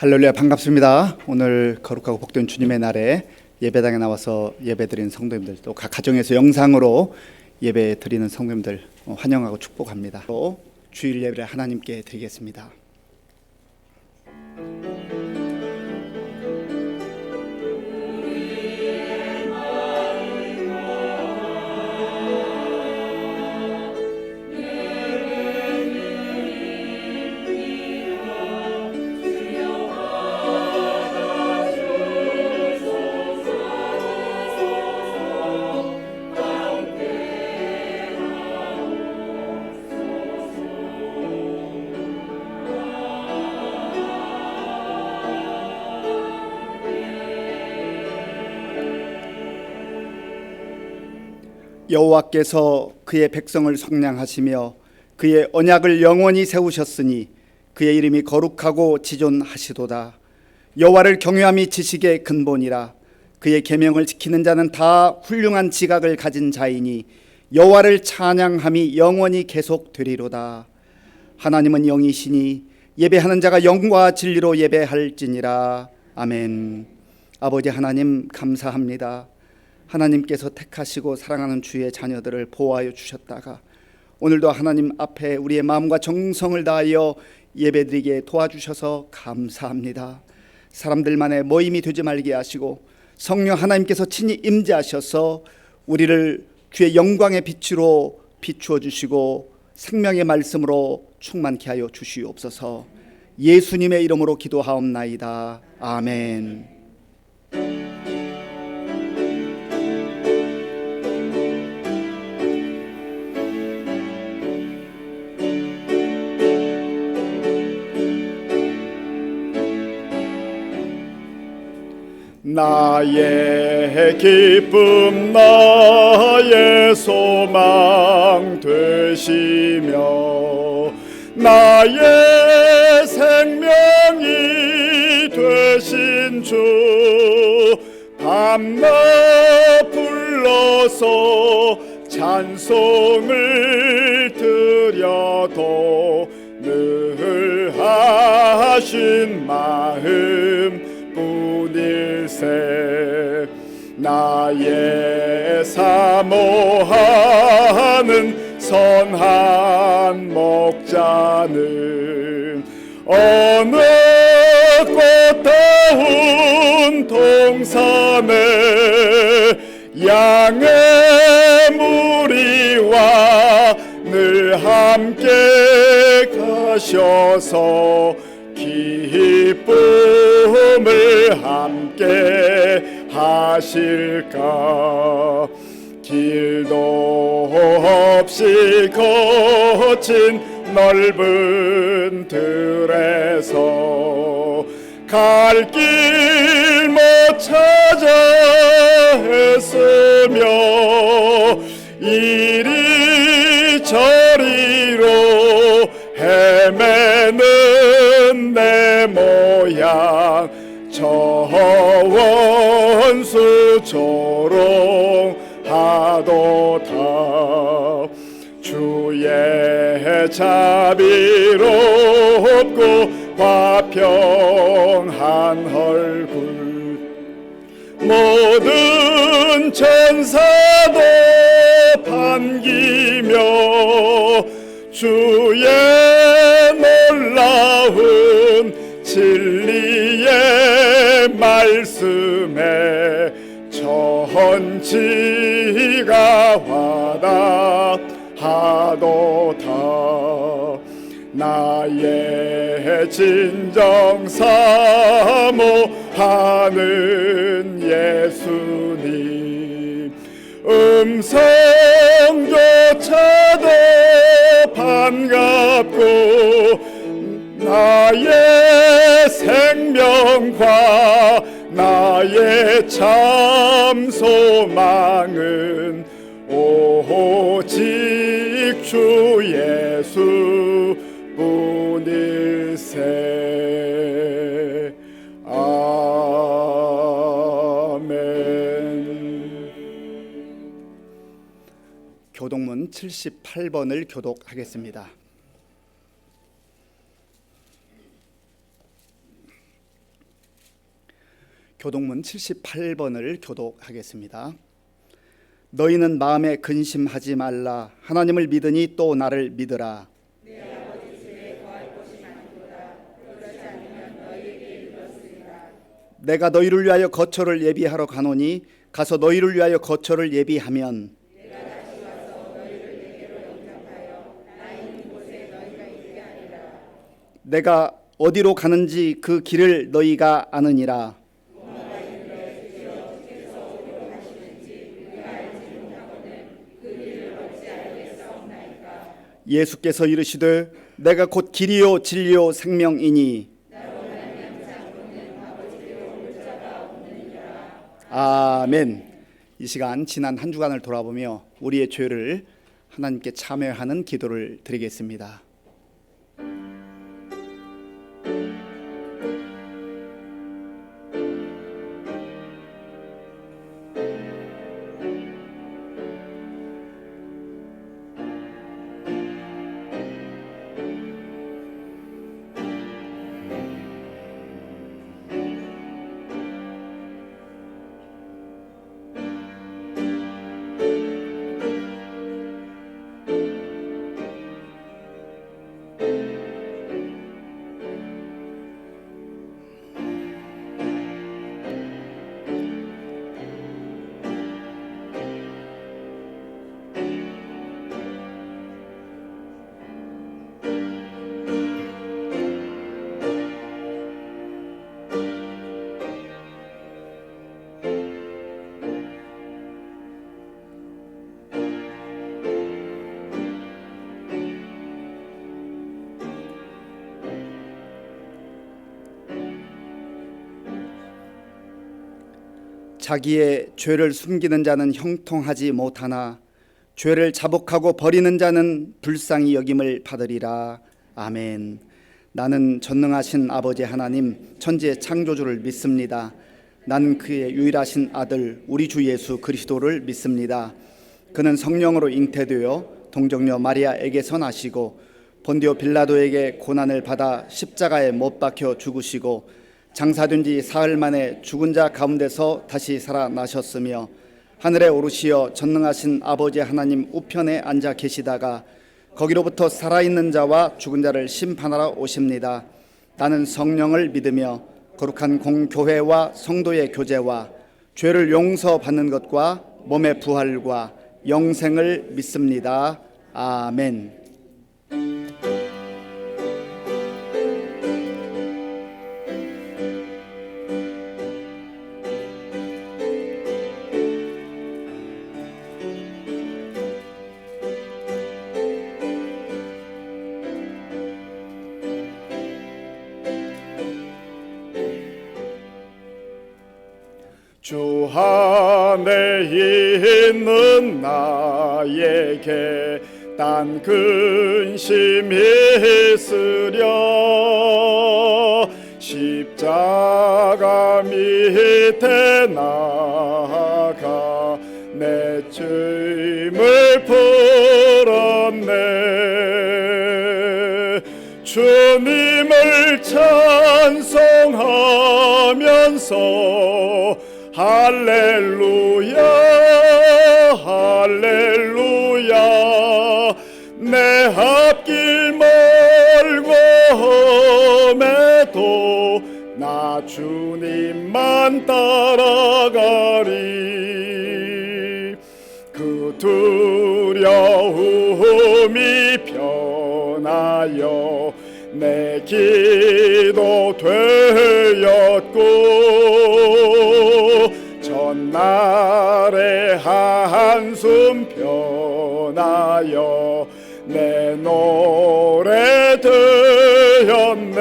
할렐루야, 반갑습니다. 오늘 거룩하고 복된 주님의 날에 예배당에 나와서 예배드리는 성도님들, 또 각 가정에서 영상으로 예배드리는 성도님들 환영하고 축복합니다. 또 주일 예배를 하나님께 드리겠습니다. 여호와께서 그의 백성을 속량하시며 그의 언약을 영원히 세우셨으니 그의 이름이 거룩하고 지존하시도다. 여호와를 경외함이 지식의 근본이라. 그의 계명을 지키는 자는 다 훌륭한 지각을 가진 자이니 여호와를 찬양함이 영원히 계속되리로다. 하나님은 영이시니 예배하는 자가 영과 진리로 예배할지니라. 아멘. 아버지 하나님, 감사합니다. 하나님께서 택하시고 사랑하는 주의 자녀들을 보호하여 주셨다가 오늘도 하나님 앞에 우리의 마음과 정성을 다하여 예배드리게 도와주셔서 감사합니다. 사람들만의 모임이 되지 말게 하시고 성령 하나님께서 친히 임재하셔서 우리를 주의 영광의 빛으로 비추어 주시고 생명의 말씀으로 충만케 하여 주시옵소서. 예수님의 이름으로 기도하옵나이다. 아멘. 나의 기쁨 나의 소망 되시며 나의 생명이 되신 주 밤낮 불러서 찬송을 드려도 늘 하신 마음 뿐일세. 나의 사모하는 선한 목자는 어느 꽃다운 동산에 양의 무리와 늘 함께 가셔서 기쁨을 함께 하실까. 길도 없이 거친 넓은 들에서 갈 길 못 찾아 했으며 이리 저리로 헤매는 내 모양 저 원수 조롱하도다. 주의 자비롭고 화평한 얼굴 모든 천사도 반기며 주의 놀라운 진리의 말씀에 천지가 화답하도다. 나의 진정 사모하는 예수님 음성조차도 반갑고 나의 생명과 나의 참 소망은 오직 주 예수 뿐일세. 아멘. 교독문 78번을 교독하겠습니다. 교독문 78번을 교독하겠습니다. 너희는 마음에 근심하지 말라. 하나님을 믿으니 또 나를 믿으라. 내 아버지 집에 거할 곳이 많도다. 그렇지 않으면 너희에게 이르렀으리라. 내가 너희를 위하여 거처를 예비하러 가노니 가서 너희를 위하여 거처를 예비하면 내가 다시 와서 너희를 내게로 영접하여 나 있는 곳에 너희가 있게 하리라. 내가 어디로 가는지 그 길을 너희가 아느니라. 예수께서 이르시되 내가 곧 길이요 진리요 생명이니 아멘. 이 시간 지난 한 주간을 돌아보며 우리의 죄를 하나님께 참회하는 기도를 드리겠습니다. 자기의 죄를 숨기는 자는 형통하지 못하나 죄를 자복하고 버리는 자는 불쌍히 여김을 받으리라. 아멘. 나는 전능하신 아버지 하나님 천지의 창조주를 믿습니다. 나는 그의 유일하신 아들 우리 주 예수 그리스도를 믿습니다. 그는 성령으로 잉태되어 동정녀 마리아에게서 나시고 본디오 빌라도에게 고난을 받아 십자가에 못 박혀 죽으시고 장사된 지 사흘 만에 죽은 자 가운데서 다시 살아나셨으며 하늘에 오르시어 전능하신 아버지 하나님 우편에 앉아 계시다가 거기로부터 살아있는 자와 죽은 자를 심판하러 오십니다. 나는 성령을 믿으며 거룩한 공교회와 성도의 교제와 죄를 용서받는 것과 몸의 부활과 영생을 믿습니다. 아멘. 주 안에 있는 나에게 딴 근심이 있으려 십자가 밑에 나가 내 죄임을 풀었네. 주님을 찬송하면서 할렐루야 할렐루야 내 앞길 멀고 험해도 나 주님만 따라가리. 그 두려움이 변하여 내 기도 되었고 전날의 한숨 변하여 내 노래 되었네.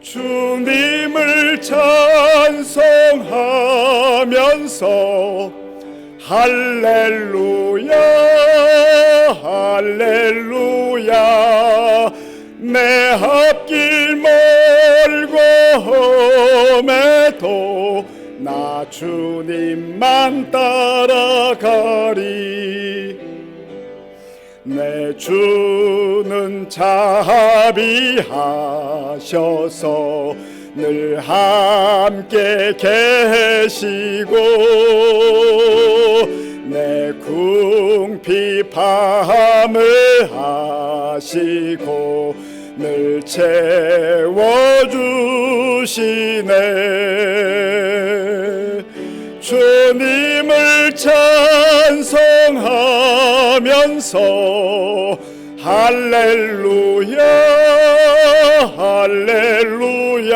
주님을 찬송하면서 할렐루야 할렐루야 내 앞길 멀고 험해도 나 주님만 따라가리. 내 주는 자비하셔서 늘 함께 계시고 내 궁핍함을 하시고 늘 채워주시네. 주님을 찬송하면서 할렐루야 할렐루야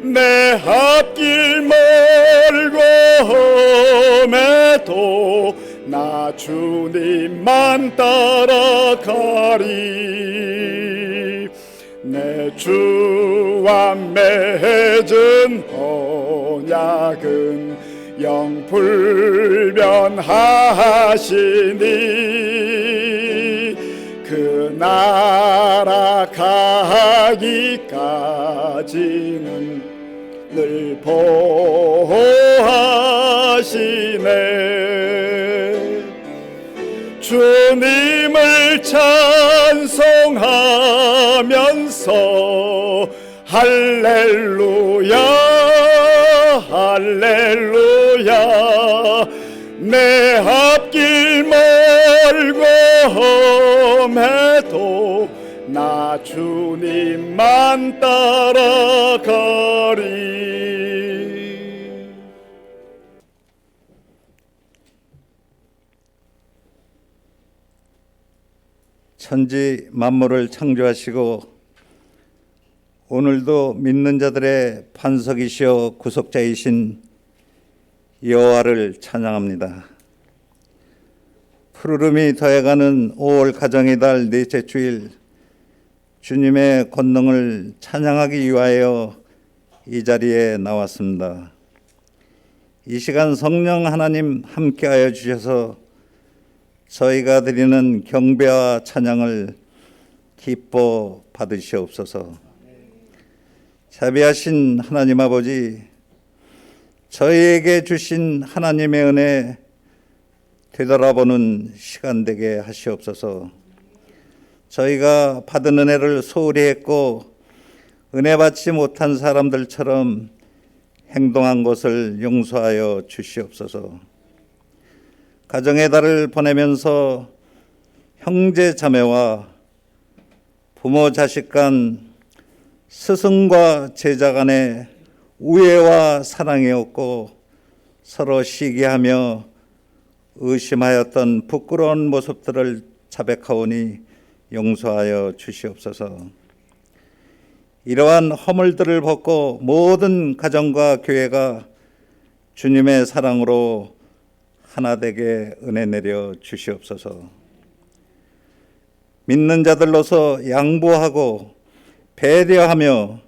내 앞길 멀고 험해도 나 주님만 따라가리. 내 주와 맺은 언약은 영불변하시니 그 나라 가기까지는 늘 보호하시네. 주님을 찬송하면서 할렐루야 할렐루야 내 앞길 멀고 험해도 나 주님만 따라가리. 천지 만물을 창조하시고 오늘도 믿는 자들의 반석이시여 구속자이신 여호와를 찬양합니다. 푸르름이 더해가는 5월 가정의 달 넷째 주일, 주님의 권능을 찬양하기 위하여 이 자리에 나왔습니다. 이 시간 성령 하나님 함께하여 주셔서 저희가 드리는 경배와 찬양을 기뻐 받으시옵소서. 자비하신 하나님 아버지, 저희에게 주신 하나님의 은혜 되돌아보는 시간 되게 하시옵소서. 저희가 받은 은혜를 소홀히 했고 은혜 받지 못한 사람들처럼 행동한 것을 용서하여 주시옵소서. 가정의 달을 보내면서 형제 자매와 부모 자식 간, 스승과 제자 간의 우애와 사랑이 없고 서로 시기하며 의심하였던 부끄러운 모습들을 자백하오니 용서하여 주시옵소서. 이러한 허물들을 벗고 모든 가정과 교회가 주님의 사랑으로 하나 되게 은혜 내려 주시옵소서. 믿는 자들로서 양보하고 배려하며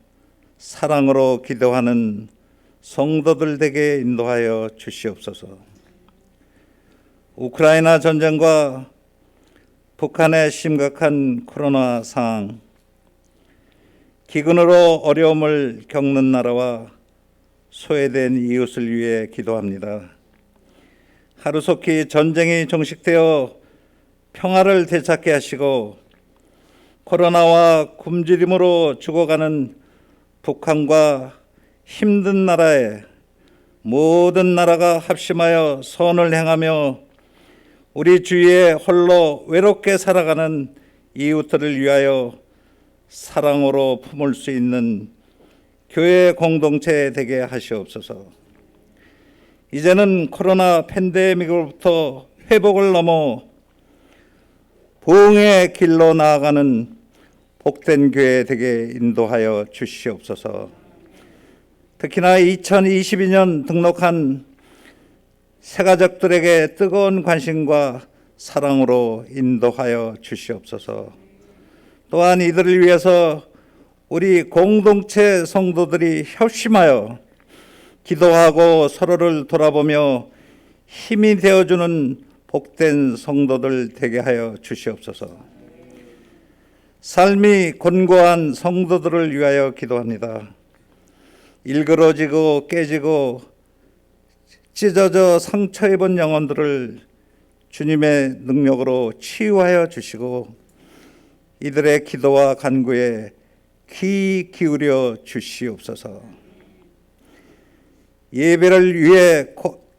사랑으로 기도하는 성도들 되게 인도하여 주시옵소서. 우크라이나 전쟁과 북한의 심각한 코로나 상황, 기근으로 어려움을 겪는 나라와 소외된 이웃을 위해 기도합니다. 하루속히 전쟁이 종식되어 평화를 되찾게 하시고 코로나와 굶주림으로 죽어가는 북한과 힘든 나라에 모든 나라가 합심하여 선을 행하며 우리 주위에 홀로 외롭게 살아가는 이웃들을 위하여 사랑으로 품을 수 있는 교회 공동체 되게 하시옵소서. 이제는 코로나 팬데믹으로부터 회복을 넘어 부흥의 길로 나아가는 복된 교회 되게 인도하여 주시옵소서. 특히나 2022년 등록한 새가족들에게 뜨거운 관심과 사랑으로 인도하여 주시옵소서. 또한 이들을 위해서 우리 공동체 성도들이 협심하여 기도하고 서로를 돌아보며 힘이 되어주는 복된 성도들 되게 하여 주시옵소서. 삶이 곤고한 성도들을 위하여 기도합니다. 일그러지고 깨지고 찢어져 상처 입은 영혼들을 주님의 능력으로 치유하여 주시고 이들의 기도와 간구에 귀 기울여 주시옵소서. 예배를 위해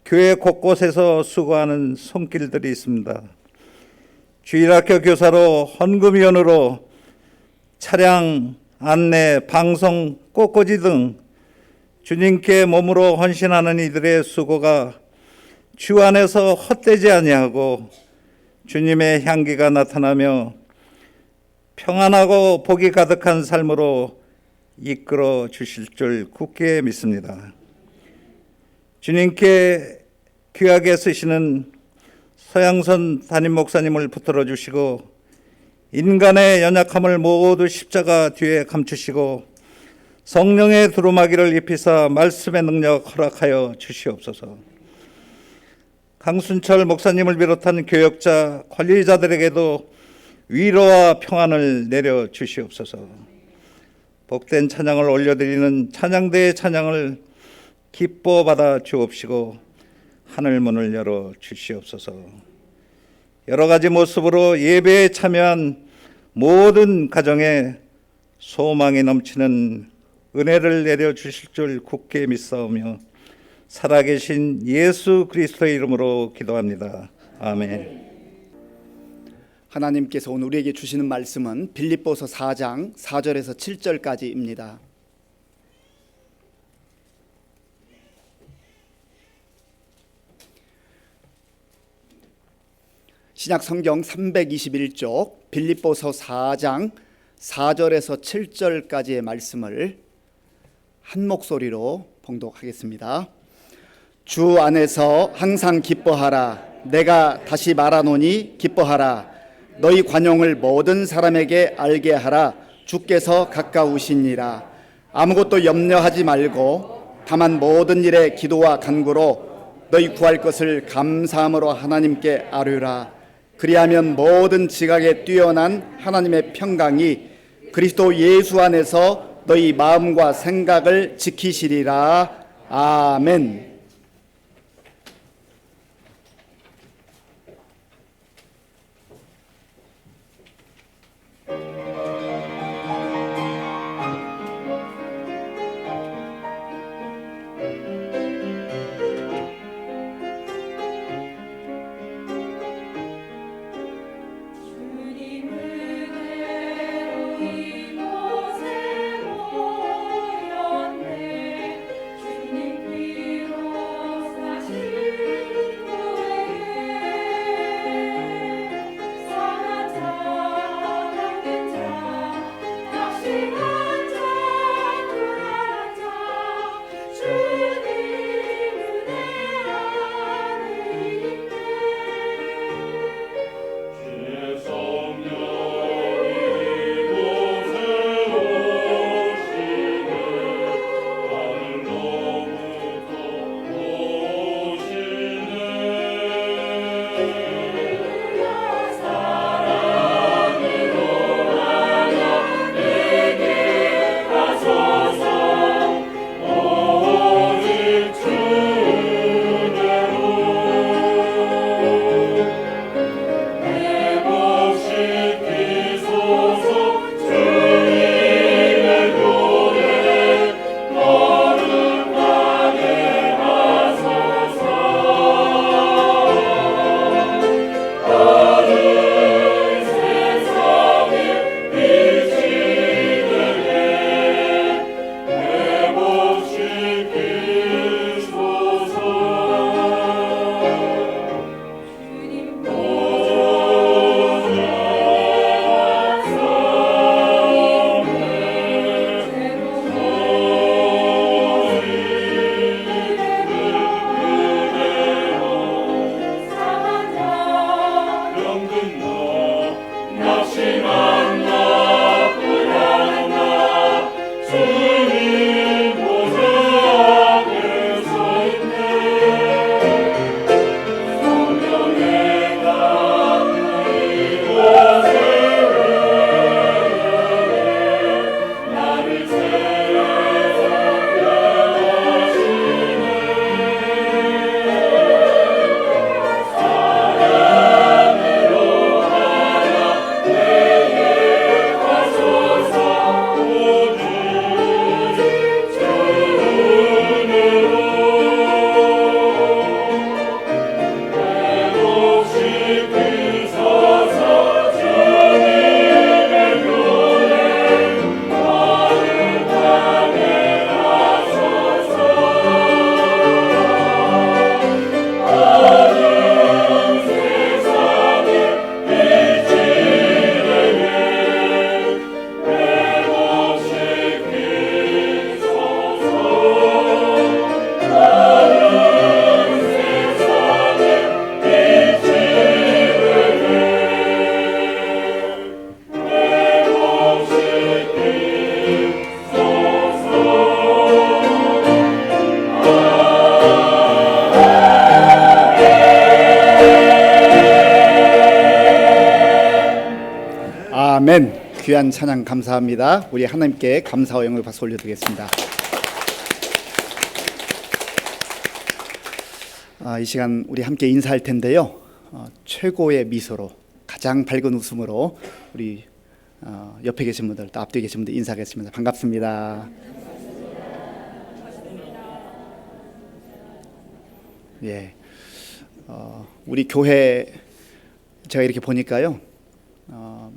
교회 곳곳에서 수고하는 손길들이 있습니다. 주일학교 교사로, 헌금위원으로, 차량 안내, 방송, 꽃꽂이 등 주님께 몸으로 헌신하는 이들의 수고가 주 안에서 헛되지 아니하고 주님의 향기가 나타나며 평안하고 복이 가득한 삶으로 이끌어 주실 줄 굳게 믿습니다. 주님께 귀하게 쓰시는 서양선 담임 목사님을 붙들어 주시고 인간의 연약함을 모두 십자가 뒤에 감추시고 성령의 두루마기를 입히사 말씀의 능력 허락하여 주시옵소서. 강순철 목사님을 비롯한 교역자, 관리자들에게도 위로와 평안을 내려 주시옵소서. 복된 찬양을 올려드리는 찬양대의 찬양을 기뻐 받아 주옵시고 하늘문을 열어 주시옵소서. 여러 가지 모습으로 예배에 참여한 모든 가정에 소망이 넘치는 은혜를 내려 주실 줄 굳게 믿사오며 살아계신 예수 그리스도의 이름으로 기도합니다. 아멘. 하나님께서 오늘 우리에게 주시는 말씀은 빌립보서 4장 4절에서 7절까지입니다. 신약 성경 321쪽 빌립보서 4장 4절에서 7절까지의 말씀을 한 목소리로 봉독하겠습니다. 주 안에서 항상 기뻐하라. 내가 다시 말하노니 기뻐하라. 너희 관용을 모든 사람에게 알게 하라. 주께서 가까우시니라. 아무것도 염려하지 말고 다만 모든 일에 기도와 간구로 너희 구할 것을 감사함으로 하나님께 아뢰라. 그리하면 모든 지각에 뛰어난 하나님의 평강이 그리스도 예수 안에서 너희 마음과 생각을 지키시리라. 아멘. 주님 아멘. 귀한 찬양 감사합니다. 우리 하나님께 감사와 영광을 박수 올려드리겠습니다. 이 시간 우리 함께 인사할 텐데요. 최고의 미소로, 가장 밝은 웃음으로 우리 옆에 계신 분들, 또 앞뒤에 계신 분들 인사하겠습니다. 반갑습니다. 예, 우리 교회 제가 이렇게 보니까요,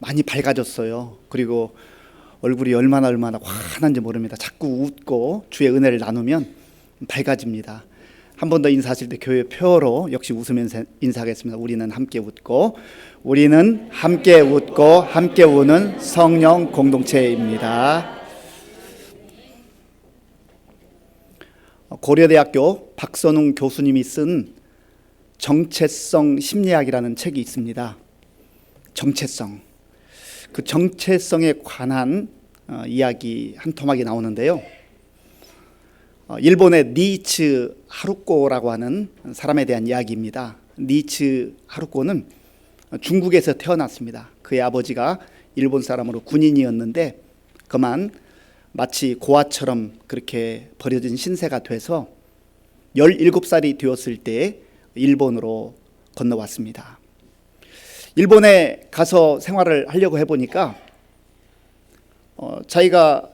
많이 밝아졌어요. 그리고 얼굴이 얼마나 환한지 모릅니다. 자꾸 웃고 주의 은혜를 나누면 밝아집니다. 한 번 더 인사하실 때 교회 표어로 역시 웃으면서 인사하겠습니다. 우리는 함께 웃고, 우리는 함께 웃고 함께 우는 성령 공동체입니다. 고려대학교 박선웅 교수님이 쓴 정체성 심리학이라는 책이 있습니다. 정체성, 그 정체성에 관한 이야기 한 토막이 나오는데요. 일본의 니츠 하루코라고 하는 사람에 대한 이야기입니다. 니츠 하루코는 중국에서 태어났습니다. 그의 아버지가 일본 사람으로 군인이었는데 그만 마치 고아처럼 그렇게 버려진 신세가 돼서 17살이 되었을 때 일본으로 건너왔습니다. 일본에 가서 생활을 하려고 해보니까 자기가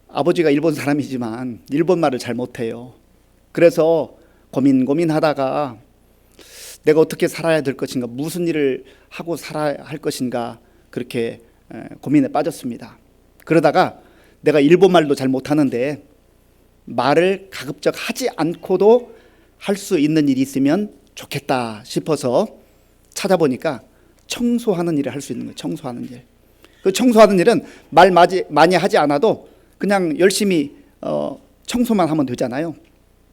아버지가 일본 사람이지만 일본말을 잘 못해요. 그래서 고민하다가 내가 어떻게 살아야 될 것인가, 무슨 일을 하고 살아야 할 것인가, 그렇게 고민에 빠졌습니다. 그러다가 내가 일본말도 잘 못하는데 말을 가급적 하지 않고도 할 수 있는 일이 있으면 좋겠다 싶어서 찾아보니까 청소하는 일을 할 수 있는 거예요. 청소하는 일. 그 청소하는 일은 말 많이 하지 않아도 그냥 열심히 청소만 하면 되잖아요.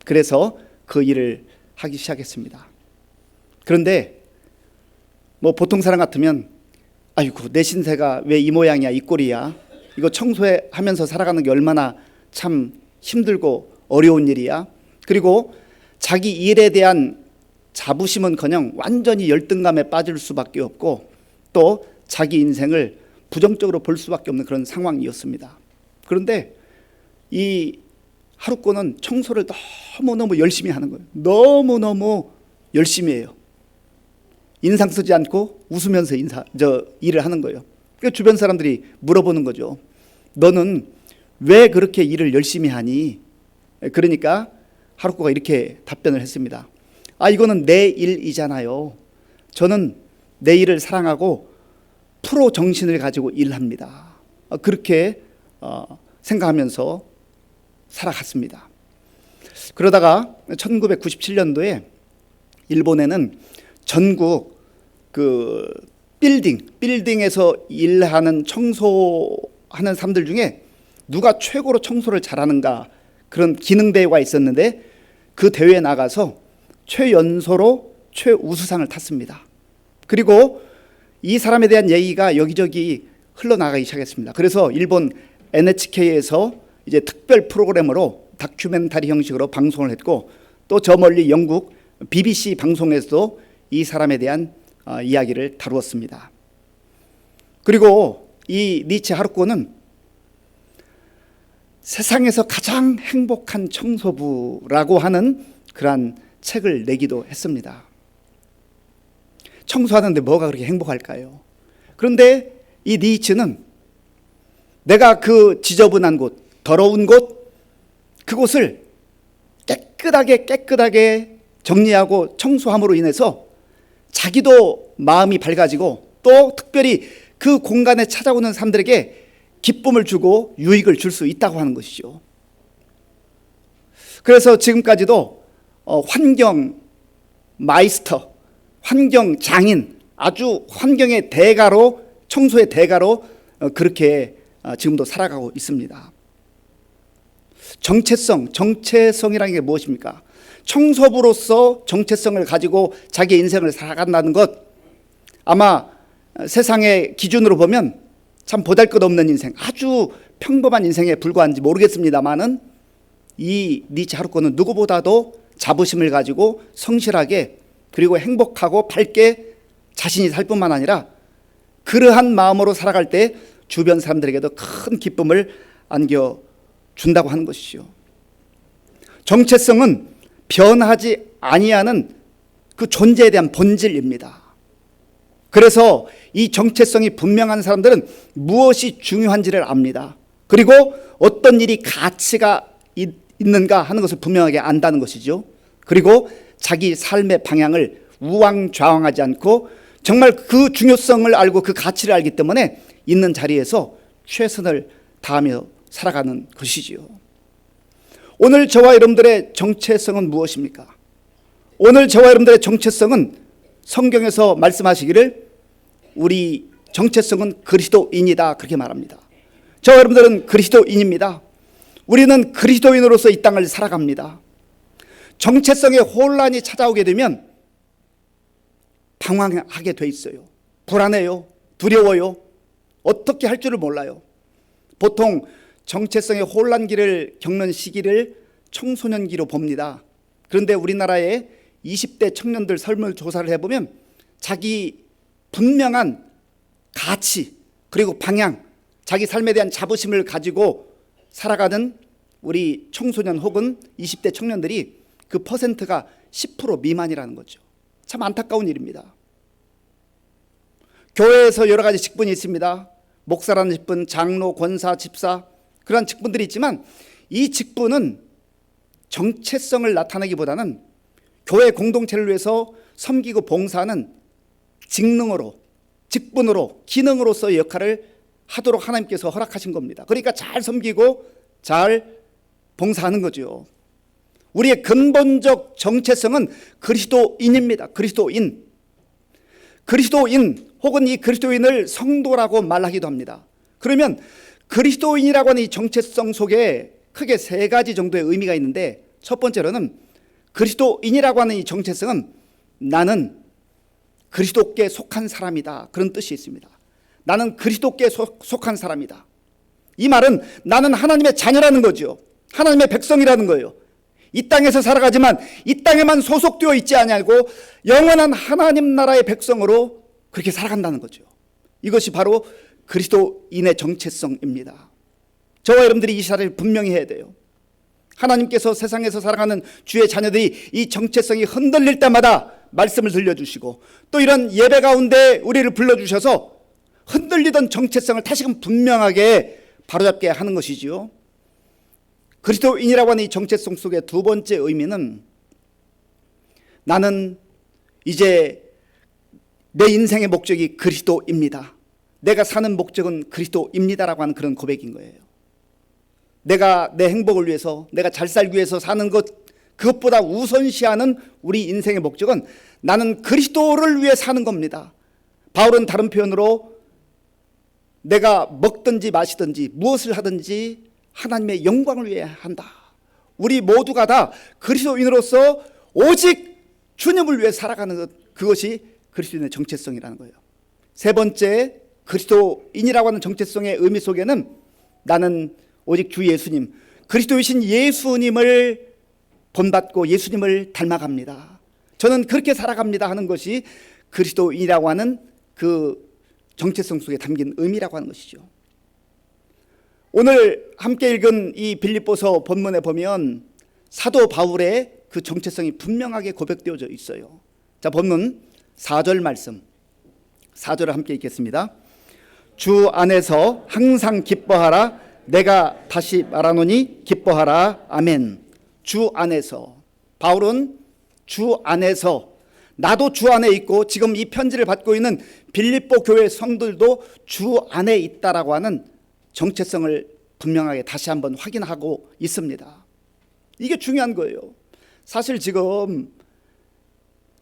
그래서 그 일을 하기 시작했습니다. 그런데 뭐 보통 사람 같으면 아이고 내 신세가 왜 이 모양이야, 이 꼴이야, 이거 청소하면서 살아가는 게 얼마나 참 힘들고 어려운 일이야. 그리고 자기 일에 대한 자부심은커녕 완전히 열등감에 빠질 수밖에 없고 또 자기 인생을 부정적으로 볼 수밖에 없는 그런 상황이었습니다. 그런데 이 하루코는 청소를 너무너무 열심히 하는 거예요. 너무너무 열심히 해요. 인상 쓰지 않고 웃으면서 일을 하는 거예요. 그러니까 주변 사람들이 물어보는 거죠. 너는 왜 그렇게 일을 열심히 하니? 그러니까 하루코가 이렇게 답변을 했습니다. 이거는 내 일이잖아요. 저는 내 일을 사랑하고 프로 정신을 가지고 일합니다. 그렇게 생각하면서 살아갔습니다. 그러다가 1997년도에 일본에는 전국 그 빌딩에서 일하는 청소하는 사람들 중에 누가 최고로 청소를 잘하는가, 그런 기능대회가 있었는데 그 대회에 나가서 최연소로 최우수상을 탔습니다. 그리고 이 사람에 대한 얘기가 여기저기 흘러나가기 시작했습니다. 그래서 일본 NHK에서 이제 특별 프로그램으로 다큐멘터리 형식으로 방송을 했고, 또 저 멀리 영국 BBC 방송에서도 이 사람에 대한 이야기를 다루었습니다. 그리고 이 니츠 하루코는 세상에서 가장 행복한 청소부라고 하는 그러한 책을 내기도 했습니다. 청소하는데 뭐가 그렇게 행복할까요? 그런데 이 니츠는 내가 그 지저분한 곳, 더러운 곳, 그곳을 깨끗하게 정리하고 청소함으로 인해서 자기도 마음이 밝아지고 또 특별히 그 공간에 찾아오는 사람들에게 기쁨을 주고 유익을 줄 수 있다고 하는 것이죠. 그래서 지금까지도 환경 마이스터, 환경 장인, 아주 환경의 대가로, 청소의 대가로 그렇게 지금도 살아가고 있습니다. 정체성이라는 게 무엇입니까? 청소부로서 정체성을 가지고 자기 인생을 살아간다는 것, 아마 세상의 기준으로 보면 참 보잘것없는 인생, 아주 평범한 인생에 불과한지 모르겠습니다만은 이 니츠 하루코는 누구보다도 자부심을 가지고 성실하게, 그리고 행복하고 밝게 자신이 살 뿐만 아니라 그러한 마음으로 살아갈 때 주변 사람들에게도 큰 기쁨을 안겨준다고 하는 것이죠. 정체성은 변하지 아니하는 그 존재에 대한 본질입니다. 그래서 이 정체성이 분명한 사람들은 무엇이 중요한지를 압니다. 그리고 어떤 일이 가치가 있는가 하는 것을 분명하게 안다는 것이죠. 그리고 자기 삶의 방향을 우왕좌왕하지 않고 정말 그 중요성을 알고 그 가치를 알기 때문에 있는 자리에서 최선을 다하며 살아가는 것이지요. 오늘 저와 여러분들의 정체성은 무엇입니까? 오늘 저와 여러분들의 정체성은 성경에서 말씀하시기를 우리 정체성은 그리스도인이다 그렇게 말합니다. 저와 여러분들은 그리스도인입니다. 우리는 그리스도인으로서 이 땅을 살아갑니다. 정체성의 혼란이 찾아오게 되면 방황하게 돼 있어요. 불안해요. 두려워요. 어떻게 할 줄을 몰라요. 보통 정체성의 혼란기를 겪는 시기를 청소년기로 봅니다. 그런데 우리나라의 20대 청년들 설문조사를 해보면 자기 분명한 가치 그리고 방향, 자기 삶에 대한 자부심을 가지고 살아가는 우리 청소년 혹은 20대 청년들이 그 퍼센트가 10% 미만이라는 거죠. 참 안타까운 일입니다. 교회에서 여러 가지 직분이 있습니다. 목사라는 직분, 장로, 권사, 집사 그런 직분들이 있지만 이 직분은 정체성을 나타내기보다는 교회 공동체를 위해서 섬기고 봉사하는 직능으로, 직분으로, 기능으로서의 역할을 하도록 하나님께서 허락하신 겁니다. 그러니까 잘 섬기고 잘 봉사하는 거죠. 우리의 근본적 정체성은 그리스도인입니다. 그리스도인. 그리스도인 혹은 이 그리스도인을 성도라고 말하기도 합니다. 그러면 그리스도인이라고 하는 이 정체성 속에 크게 세 가지 정도의 의미가 있는데 첫 번째로는 그리스도인이라고 하는 이 정체성은 나는 그리스도께 속한 사람이다 그런 뜻이 있습니다. 나는 그리스도께 속한 사람이다. 이 말은 나는 하나님의 자녀라는 거죠. 하나님의 백성이라는 거예요. 이 땅에서 살아가지만 이 땅에만 소속되어 있지 아니하고 영원한 하나님 나라의 백성으로 그렇게 살아간다는 거죠. 이것이 바로 그리스도인의 정체성입니다. 저와 여러분들이 이 사실을 분명히 해야 돼요. 하나님께서 세상에서 살아가는 주의 자녀들이 이 정체성이 흔들릴 때마다 말씀을 들려주시고 또 이런 예배 가운데 우리를 불러주셔서 흔들리던 정체성을 다시금 분명하게 바로잡게 하는 것이지요. 그리스도인이라고 하는 이 정체성 속의 두 번째 의미는 나는 이제 내 인생의 목적이 그리스도입니다. 내가 사는 목적은 그리스도입니다라고 하는 그런 고백인 거예요. 내가 내 행복을 위해서 내가 잘 살기 위해서 사는 것 그것보다 우선시하는 우리 인생의 목적은 나는 그리스도를 위해 사는 겁니다. 바울은 다른 표현으로 내가 먹든지 마시든지 무엇을 하든지 하나님의 영광을 위해 한다. 우리 모두가 다 그리스도인으로서 오직 주님을 위해 살아가는 것 그것이 그리스도인의 정체성이라는 거예요. 세 번째 그리스도인이라고 하는 정체성의 의미 속에는 나는 오직 주 예수님 그리스도이신 예수님을 본받고 예수님을 닮아갑니다. 저는 그렇게 살아갑니다 하는 것이 그리스도인이라고 하는 그 정체성 속에 담긴 의미라고 하는 것이죠. 오늘 함께 읽은 이 빌립보서 본문에 보면 사도 바울의 그 정체성이 분명하게 고백되어져 있어요. 자, 본문 4절 말씀 4절을 함께 읽겠습니다. 주 안에서 항상 기뻐하라. 내가 다시 말하노니 기뻐하라. 아멘. 주 안에서. 바울은 주 안에서, 나도 주 안에 있고 지금 이 편지를 받고 있는 빌립보 교회 성도들도 주 안에 있다라고 하는 정체성을 분명하게 다시 한번 확인하고 있습니다. 이게 중요한 거예요. 사실 지금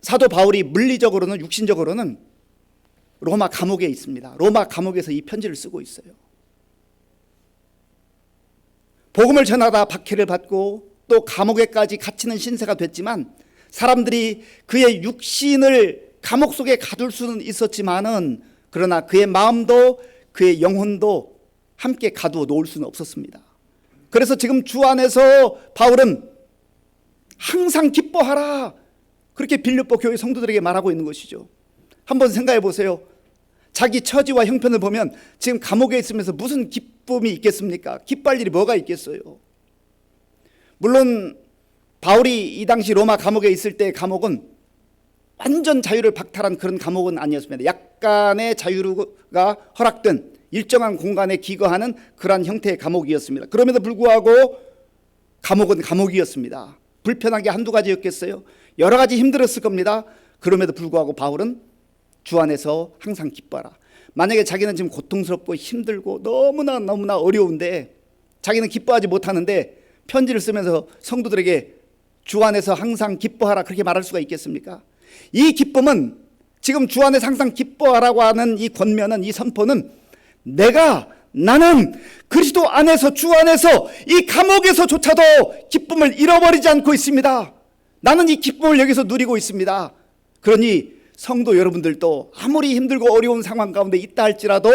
사도 바울이 물리적으로는 육신적으로는 로마 감옥에 있습니다. 로마 감옥에서 이 편지를 쓰고 있어요. 복음을 전하다 박해를 받고 또 감옥에까지 갇히는 신세가 됐지만 사람들이 그의 육신을 감옥 속에 가둘 수는 있었지만은 그러나 그의 마음도 그의 영혼도 함께 가두어 놓을 수는 없었습니다. 그래서 지금 주 안에서 바울은 항상 기뻐하라 그렇게 빌립보 교회 성도들에게 말하고 있는 것이죠. 한번 생각해 보세요. 자기 처지와 형편을 보면 지금 감옥에 있으면서 무슨 기쁨이 있겠습니까? 기뻐할 일이 뭐가 있겠어요? 물론 바울이 이 당시 로마 감옥에 있을 때 감옥은 완전 자유를 박탈한 그런 감옥은 아니었습니다. 약간의 자유가 허락된 일정한 공간에 기거하는 그러한 형태의 감옥이었습니다. 그럼에도 불구하고 감옥은 감옥이었습니다. 불편한 게 한두 가지였겠어요? 여러 가지 힘들었을 겁니다. 그럼에도 불구하고 바울은 주 안에서 항상 기뻐하라. 만약에 자기는 지금 고통스럽고 힘들고 너무나 어려운데 자기는 기뻐하지 못하는데 편지를 쓰면서 성도들에게 주 안에서 항상 기뻐하라 그렇게 말할 수가 있겠습니까? 이 기쁨은 지금 주 안에서 항상 기뻐하라고 하는 이 권면은, 이 선포는 나는 그리스도 안에서, 주 안에서 이 감옥에서조차도 기쁨을 잃어버리지 않고 있습니다. 나는 이 기쁨을 여기서 누리고 있습니다. 그러니 성도 여러분들도 아무리 힘들고 어려운 상황 가운데 있다 할지라도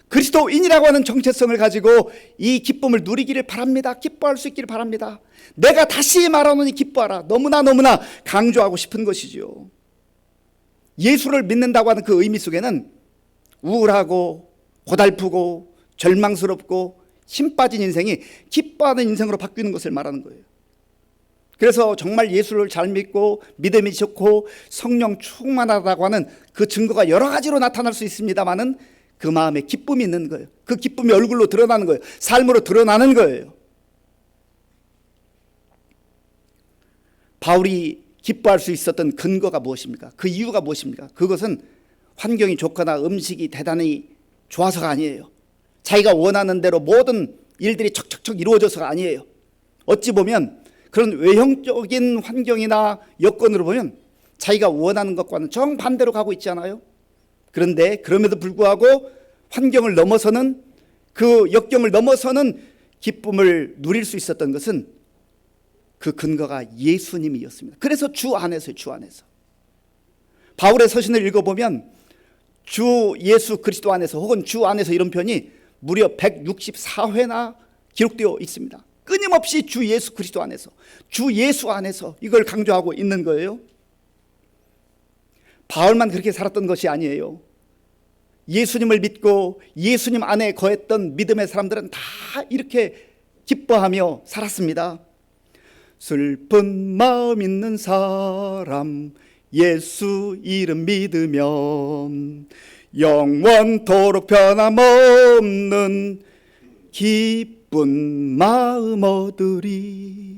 그리스도인이라고 하는 정체성을 가지고 이 기쁨을 누리기를 바랍니다. 기뻐할 수 있기를 바랍니다. 내가 다시 말하노니 기뻐하라. 너무나 강조하고 싶은 것이죠. 예수를 믿는다고 하는 그 의미 속에는 우울하고 고달프고 절망스럽고 힘 빠진 인생이 기뻐하는 인생으로 바뀌는 것을 말하는 거예요. 그래서 정말 예수를 잘 믿고 믿음이 좋고 성령 충만하다고 하는 그 증거가 여러 가지로 나타날 수 있습니다만은 그 마음에 기쁨이 있는 거예요. 그 기쁨이 얼굴로 드러나는 거예요. 삶으로 드러나는 거예요. 바울이 기뻐할 수 있었던 근거가 무엇입니까? 그 이유가 무엇입니까? 그것은 환경이 좋거나 음식이 대단히 좋아서가 아니에요. 자기가 원하는 대로 모든 일들이 척척척 이루어져서가 아니에요. 어찌 보면 그런 외형적인 환경이나 여건으로 보면 자기가 원하는 것과는 정반대로 가고 있잖아요. 그런데 그럼에도 불구하고 환경을 넘어서는, 그 역경을 넘어서는 기쁨을 누릴 수 있었던 것은 그 근거가 예수님이었습니다. 그래서 주 안에서요, 주 안에서. 바울의 서신을 읽어보면 주 예수 그리스도 안에서 혹은 주 안에서 이런 표현이 무려 164회나 기록되어 있습니다. 끊임없이 주 예수 그리스도 안에서, 주 예수 안에서 이걸 강조하고 있는 거예요. 바울만 그렇게 살았던 것이 아니에요. 예수님을 믿고 예수님 안에 거했던 믿음의 사람들은 다 이렇게 기뻐하며 살았습니다. 슬픈 마음 있는 사람 예수 이름 믿으면 영원토록 변함없는 기쁜 마음 얻으리.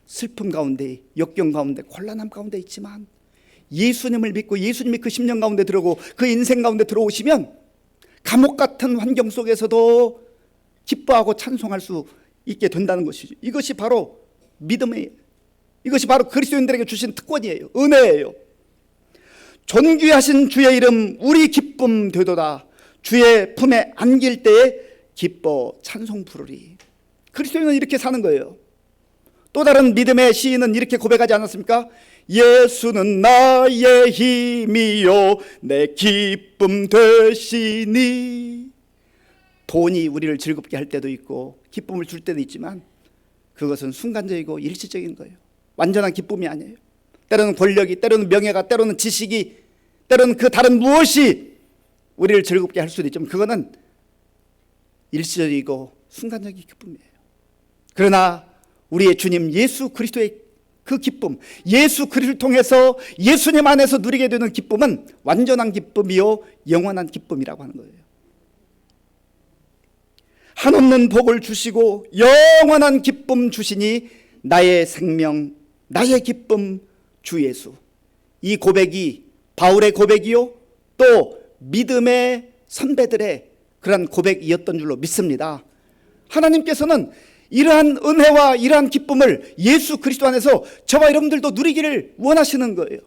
슬픔 가운데, 역경 가운데, 곤란함 가운데 있지만 예수님을 믿고 예수님이 그 심령 가운데 들어오고 그 인생 가운데 들어오시면 감옥 같은 환경 속에서도 기뻐하고 찬송할 수 있게 된다는 것이죠. 이것이 바로 믿음이에요. 이것이 바로 그리스도인들에게 주신 특권이에요. 은혜예요. 존귀하신 주의 이름 우리 기쁨 되도다. 주의 품에 안길 때에 기뻐 찬송 부르리. 그리스도인은 이렇게 사는 거예요. 또 다른 믿음의 시인은 이렇게 고백하지 않았습니까? 예수는 나의 힘이요 내 기쁨 되시니. 돈이 우리를 즐겁게 할 때도 있고 기쁨을 줄 때도 있지만 그것은 순간적이고 일시적인 거예요. 완전한 기쁨이 아니에요. 때로는 권력이, 때로는 명예가, 때로는 지식이, 때로는 그 다른 무엇이 우리를 즐겁게 할 수도 있지만 그거는 일시적이고 순간적인 기쁨이에요. 그러나 우리의 주님 예수 그리스도의 그 기쁨, 예수 그리스도를 통해서 예수님 안에서 누리게 되는 기쁨은 완전한 기쁨이요 영원한 기쁨이라고 하는 거예요. 한없는 복을 주시고 영원한 기쁨 주시니 나의 생명, 나의 기쁨 주 예수. 이 고백이 바울의 고백이요 또 믿음의 선배들의 그런 고백이었던 줄로 믿습니다. 하나님께서는 이러한 은혜와 이러한 기쁨을 예수 그리스도 안에서 저와 여러분들도 누리기를 원하시는 거예요.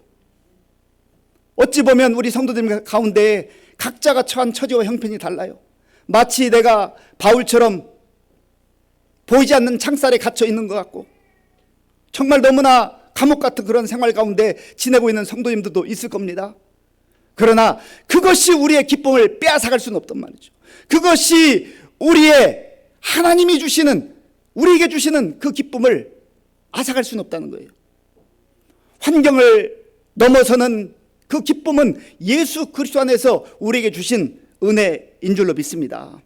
어찌 보면 우리 성도들 가운데 각자가 처한 처지와 형편이 달라요. 마치 내가 바울처럼 보이지 않는 창살에 갇혀 있는 것 같고 정말 너무나 감옥 같은 그런 생활 가운데 지내고 있는 성도님들도 있을 겁니다. 그러나 그것이 우리의 기쁨을 빼앗아갈 수는 없단 말이죠. 그것이 우리의 하나님이 주시는, 우리에게 주시는 그 기쁨을 앗아갈 수는 없다는 거예요. 환경을 넘어서는 그 기쁨은 예수 그리스도 안에서 우리에게 주신 은혜인 줄로 믿습니다.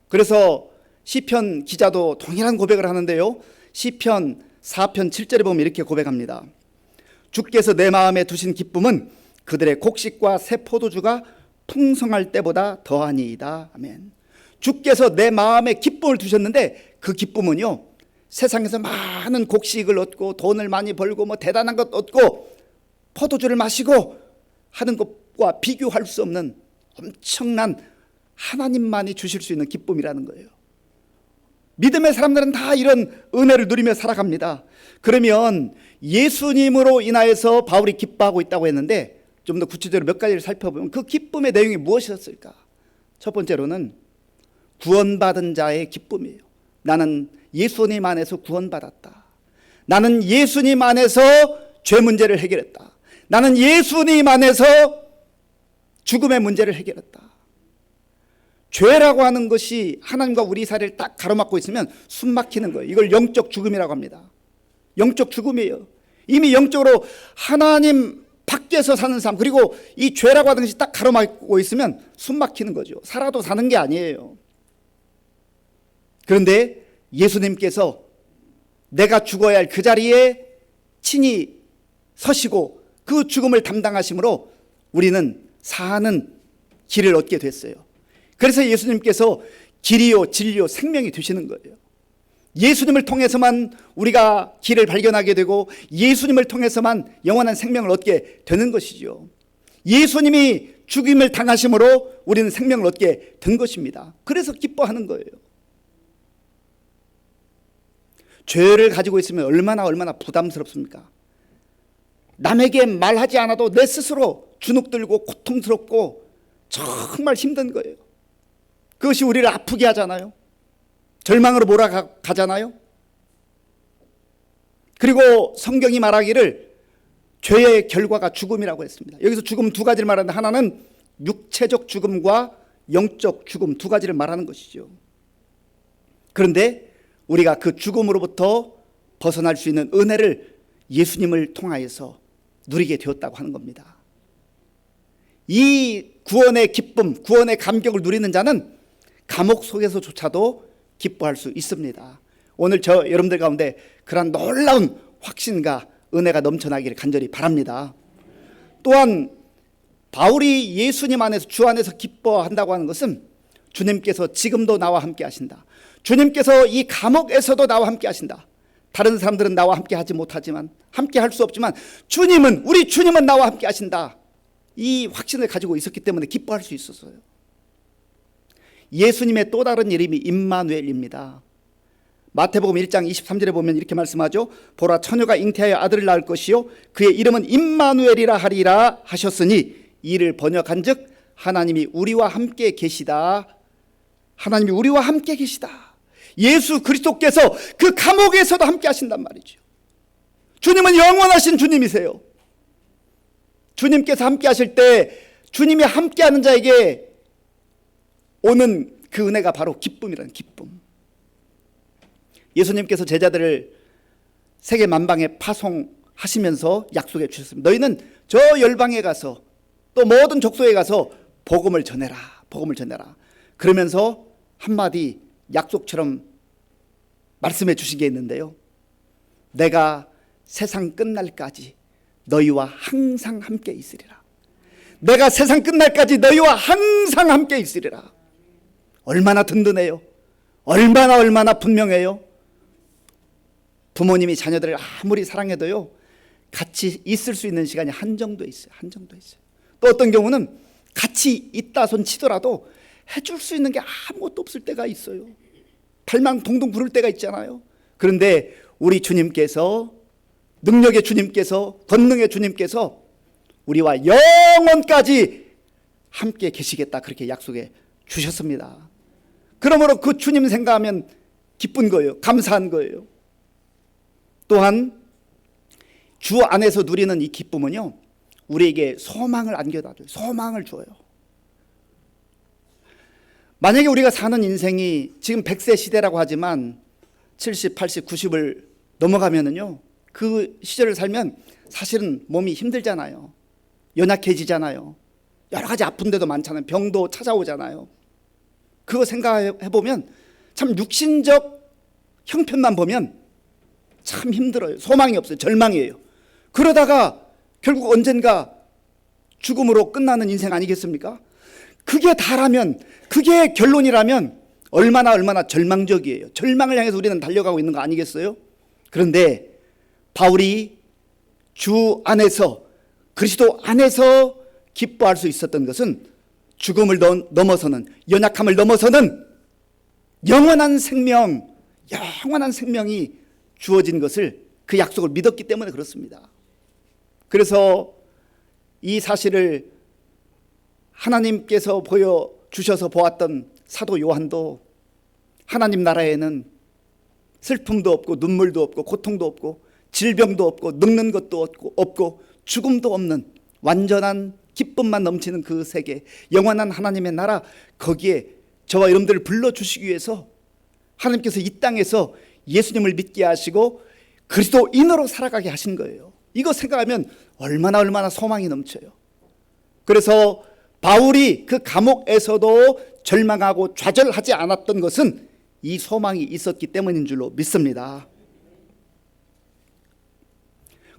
그래서 시편 기자도 동일한 고백을 하는데요, 시편 4편 7절에 보면 이렇게 고백합니다. 주께서 내 마음에 두신 기쁨은 그들의 곡식과 새 포도주가 풍성할 때보다 더하니이다. 아멘. 주께서 내 마음에 기쁨을 두셨는데 그 기쁨은요, 세상에서 많은 곡식을 얻고 돈을 많이 벌고 뭐 대단한 것 얻고 포도주를 마시고 하는 것과 비교할 수 없는 엄청난 하나님만이 주실 수 있는 기쁨이라는 거예요. 믿음의 사람들은 다 이런 은혜를 누리며 살아갑니다. 그러면 예수님으로 인하여서 바울이 기뻐하고 있다고 했는데 좀 더 구체적으로 몇 가지를 살펴보면 그 기쁨의 내용이 무엇이었을까? 첫 번째로는 구원받은 자의 기쁨이에요. 나는 예수님 안에서 구원받았다. 나는 예수님 안에서 죄 문제를 해결했다. 나는 예수님 안에서 죽음의 문제를 해결했다. 죄라고 하는 것이 하나님과 우리 사이를 딱 가로막고 있으면 숨 막히는 거예요. 이걸 영적 죽음이라고 합니다. 영적 죽음이에요. 이미 영적으로 하나님 밖에서 사는 삶, 그리고 이 죄라고 하는 것이 딱 가로막고 있으면 숨 막히는 거죠. 살아도 사는 게 아니에요. 그런데 예수님께서 내가 죽어야 할 그 자리에 친히 서시고 그 죽음을 담당하심으로 우리는 사는 길을 얻게 됐어요. 그래서 예수님께서 길이요 진리요 생명이 되시는 거예요. 예수님을 통해서만 우리가 길을 발견하게 되고 예수님을 통해서만 영원한 생명을 얻게 되는 것이죠. 예수님이 죽임을 당하심으로 우리는 생명을 얻게 된 것입니다. 그래서 기뻐하는 거예요. 죄를 가지고 있으면 얼마나 부담스럽습니까? 남에게 말하지 않아도 내 스스로 주눅들고 고통스럽고 정말 힘든 거예요. 그것이 우리를 아프게 하잖아요. 절망으로 몰아가잖아요. 그리고 성경이 말하기를 죄의 결과가 죽음이라고 했습니다. 여기서 죽음 두 가지를 말하는데 하나는 육체적 죽음과 영적 죽음 두 가지를 말하는 것이죠. 그런데 우리가 그 죽음으로부터 벗어날 수 있는 은혜를 예수님을 통하여서 누리게 되었다고 하는 겁니다. 이 구원의 기쁨, 구원의 감격을 누리는 자는 감옥 속에서조차도 기뻐할 수 있습니다. 오늘 저 여러분들 가운데 그러한 놀라운 확신과 은혜가 넘쳐나기를 간절히 바랍니다. 또한 바울이 예수님 안에서 주 안에서 기뻐한다고 하는 것은 주님께서 지금도 나와 함께 하신다. 주님께서 이 감옥에서도 나와 함께 하신다. 다른 사람들은 나와 함께 하지 못하지만, 함께 할 수 없지만 주님은, 우리 주님은 나와 함께 하신다. 이 확신을 가지고 있었기 때문에 기뻐할 수 있었어요. 예수님의 또 다른 이름이 임마누엘입니다. 마태복음 1장 23절에 보면 이렇게 말씀하죠. 보라, 처녀가 잉태하여 아들을 낳을 것이요 그의 이름은 임마누엘이라 하리라 하셨으니 이를 번역한 즉 하나님이 우리와 함께 계시다. 하나님이 우리와 함께 계시다. 예수 그리스도께서 그 감옥에서도 함께 하신단 말이죠. 주님은 영원하신 주님이세요. 주님께서 함께 하실 때 주님이 함께 하는 자에게 오는 그 은혜가 바로 기쁨이라는 기쁨. 예수님께서 제자들을 세계 만방에 파송하시면서 약속해 주셨습니다. 너희는 저 열방에 가서 또 모든 족속에 가서 복음을 전해라. 복음을 전해라. 그러면서 한마디 약속처럼 말씀해 주신 게 있는데요. 내가 세상 끝날까지 너희와 항상 함께 있으리라. 내가 세상 끝날까지 너희와 항상 함께 있으리라. 얼마나 든든해요. 얼마나 분명해요. 부모님이 자녀들을 아무리 사랑해도요, 같이 있을 수 있는 시간이 한정돼 있어요. 한정돼 있어요. 또 어떤 경우는 같이 있다 손 치더라도 해줄 수 있는 게 아무것도 없을 때가 있어요. 발만 동동 구를 때가 있잖아요. 그런데 우리 주님께서, 능력의 주님께서, 권능의 주님께서 우리와 영원까지 함께 계시겠다, 그렇게 약속해 주셨습니다. 그러므로 그 주님 생각하면 기쁜 거예요. 감사한 거예요. 또한 주 안에서 누리는 이 기쁨은요, 우리에게 소망을 안겨다 줘요. 소망을 줘요. 만약에 우리가 사는 인생이 지금 100세 시대라고 하지만 70, 80, 90을 넘어가면은요, 그 시절을 살면 사실은 몸이 힘들잖아요. 연약해지잖아요. 여러 가지 아픈 데도 많잖아요. 병도 찾아오잖아요. 그거 생각해보면 참 육신적 형편만 보면 참 힘들어요. 소망이 없어요. 절망이에요. 그러다가 결국 언젠가 죽음으로 끝나는 인생 아니겠습니까? 그게 다라면, 그게 결론이라면 얼마나 절망적이에요. 절망을 향해서 우리는 달려가고 있는 거 아니겠어요? 그런데 바울이 주 안에서, 그리스도 안에서 기뻐할 수 있었던 것은 죽음을 넘어서는, 연약함을 넘어서는 영원한 생명이 주어진 것을, 그 약속을 믿었기 때문에 그렇습니다. 그래서 이 사실을 하나님께서 보여주셔서 보았던 사도 요한도 하나님 나라에는 슬픔도 없고 눈물도 없고 고통도 없고 질병도 없고 늙는 것도 없고 죽음도 없는 완전한 기쁨만 넘치는 그 세계, 영원한 하나님의 나라, 거기에 저와 여러분들을 불러주시기 위해서 하나님께서 이 땅에서 예수님을 믿게 하시고 그리스도인으로 살아가게 하신 거예요. 이거 생각하면 얼마나 소망이 넘쳐요. 그래서 바울이 그 감옥에서도 절망하고 좌절하지 않았던 것은 이 소망이 있었기 때문인 줄로 믿습니다.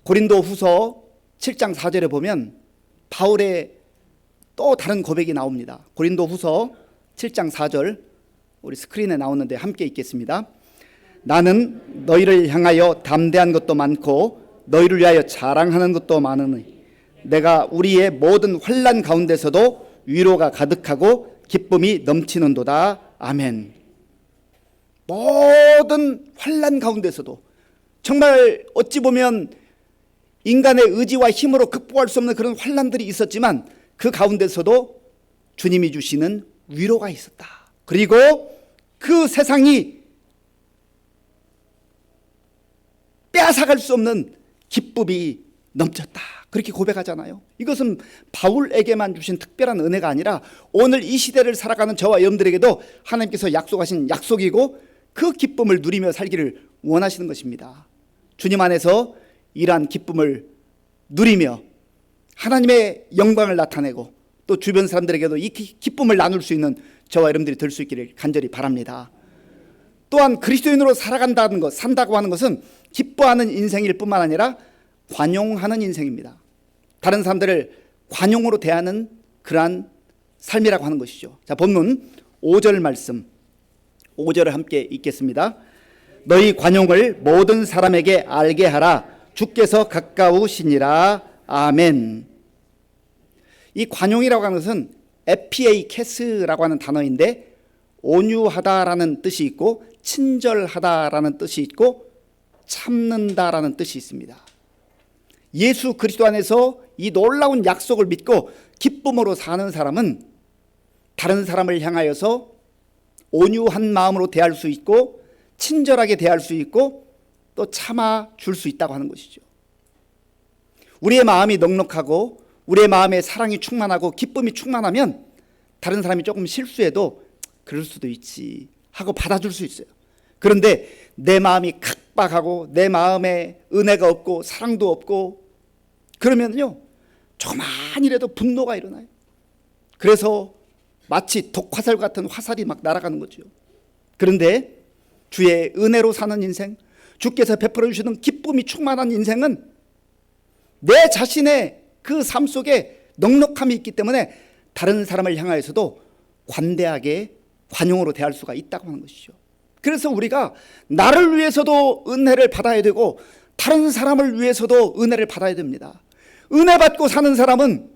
고린도 후서 7장 4절에 보면 바울의 또 다른 고백이 나옵니다. 고린도 후서 7장 4절, 우리 스크린에 나오는데 함께 읽겠습니다. 나는 너희를 향하여 담대한 것도 많고 너희를 위하여 자랑하는 것도 많으니 내가 우리의 모든 환난 가운데서도 위로가 가득하고 기쁨이 넘치는도다. 아멘. 모든 환난 가운데서도, 정말 어찌 보면 인간의 의지와 힘으로 극복할 수 없는 그런 환난들이 있었지만 그 가운데서도 주님이 주시는 위로가 있었다. 그리고 그 세상이 빼앗아갈 수 없는 기쁨이 넘쳤다. 그렇게 고백하잖아요. 이것은 바울에게만 주신 특별한 은혜가 아니라 오늘 이 시대를 살아가는 저와 여러분들에게도 하나님께서 약속하신 약속이고 그 기쁨을 누리며 살기를 원하시는 것입니다. 주님 안에서 이러한 기쁨을 누리며 하나님의 영광을 나타내고 또 주변 사람들에게도 이 기쁨을 나눌 수 있는 저와 여러분들이 될 수 있기를 간절히 바랍니다. 또한 그리스도인으로 살아간다는 것, 산다고 하는 것은 기뻐하는 인생일 뿐만 아니라 관용하는 인생입니다. 다른 사람들을 관용으로 대하는 그러한 삶이라고 하는 것이죠. 자, 본문 5절 말씀, 5절을 함께 읽겠습니다. 너희 관용을 모든 사람에게 알게 하라. 주께서 가까우시니라. 아멘. 이 관용이라고 하는 것은 에피에이케스라고 하는 단어인데 온유하다라는 뜻이 있고 친절하다라는 뜻이 있고 참는다라는 뜻이 있습니다. 예수 그리스도 안에서 이 놀라운 약속을 믿고 기쁨으로 사는 사람은 다른 사람을 향하여서 온유한 마음으로 대할 수 있고 친절하게 대할 수 있고 또 참아줄 수 있다고 하는 것이죠. 우리의 마음이 넉넉하고 우리의 마음에 사랑이 충만하고 기쁨이 충만하면 다른 사람이 조금 실수해도 그럴 수도 있지 하고 받아줄 수 있어요. 그런데 내 마음이 각박하고 내 마음에 은혜가 없고 사랑도 없고 그러면요 조그만이라도 분노가 일어나요. 그래서 마치 독화살 같은 화살이 막 날아가는 거죠. 그런데 주의 은혜로 사는 인생, 주께서 베풀어 주시는 기쁨이 충만한 인생은 내 자신의 그 삶 속에 넉넉함이 있기 때문에 다른 사람을 향하여서도 관대하게 관용으로 대할 수가 있다고 하는 것이죠. 그래서 우리가 나를 위해서도 은혜를 받아야 되고 다른 사람을 위해서도 은혜를 받아야 됩니다. 은혜 받고 사는 사람은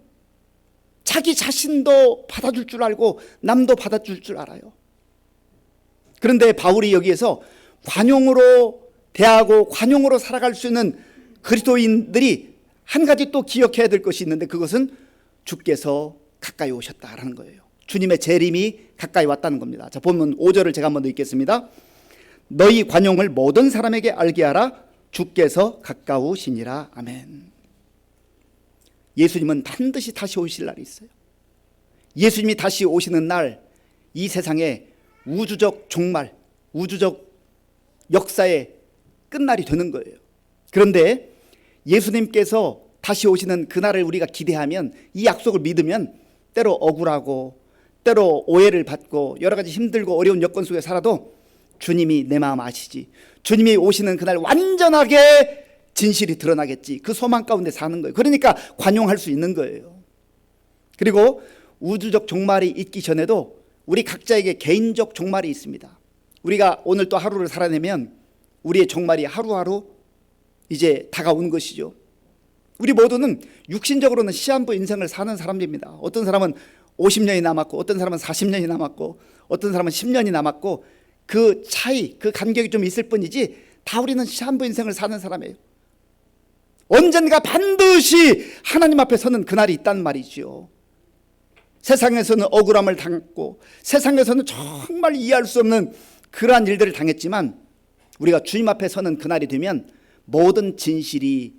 자기 자신도 받아줄 줄 알고 남도 받아줄 줄 알아요. 그런데 바울이 여기에서 관용으로 대하고 관용으로 살아갈 수 있는 그리스도인들이 한 가지 또 기억해야 될 것이 있는데 그것은 주께서 가까이 오셨다라는 거예요. 주님의 재림이 가까이 왔다는 겁니다. 자, 본문 5절을 제가 한번 더 읽겠습니다. 너희 관용을 모든 사람에게 알게 하라. 주께서 가까우시니라. 아멘. 예수님은 반드시 다시 오실 날이 있어요. 예수님이 다시 오시는 날 이 세상에 우주적 종말, 우주적 역사의 끝날이 되는 거예요. 그런데 예수님께서 다시 오시는 그날을 우리가 기대하면, 이 약속을 믿으면 때로 억울하고 때로 오해를 받고 여러 가지 힘들고 어려운 여건 속에 살아도 주님이 내 마음 아시지, 주님이 오시는 그날 완전하게 진실이 드러나겠지, 그 소망 가운데 사는 거예요. 그러니까 관용할 수 있는 거예요. 그리고 우주적 종말이 있기 전에도 우리 각자에게 개인적 종말이 있습니다. 우리가 오늘 또 하루를 살아내면 우리의 종말이 하루하루 이제 다가온 것이죠. 우리 모두는 육신적으로는 시한부 인생을 사는 사람입니다. 어떤 사람은 50년이 남았고, 어떤 사람은 40년이 남았고, 어떤 사람은 10년이 남았고, 그 차이, 그 간격이 좀 있을 뿐이지 다 우리는 시한부 인생을 사는 사람이에요. 언젠가 반드시 하나님 앞에 서는 그날이 있단 말이죠. 세상에서는 억울함을 당했고, 세상에서는 정말 이해할 수 없는 그러한 일들을 당했지만, 우리가 주님 앞에 서는 그날이 되면 모든 진실이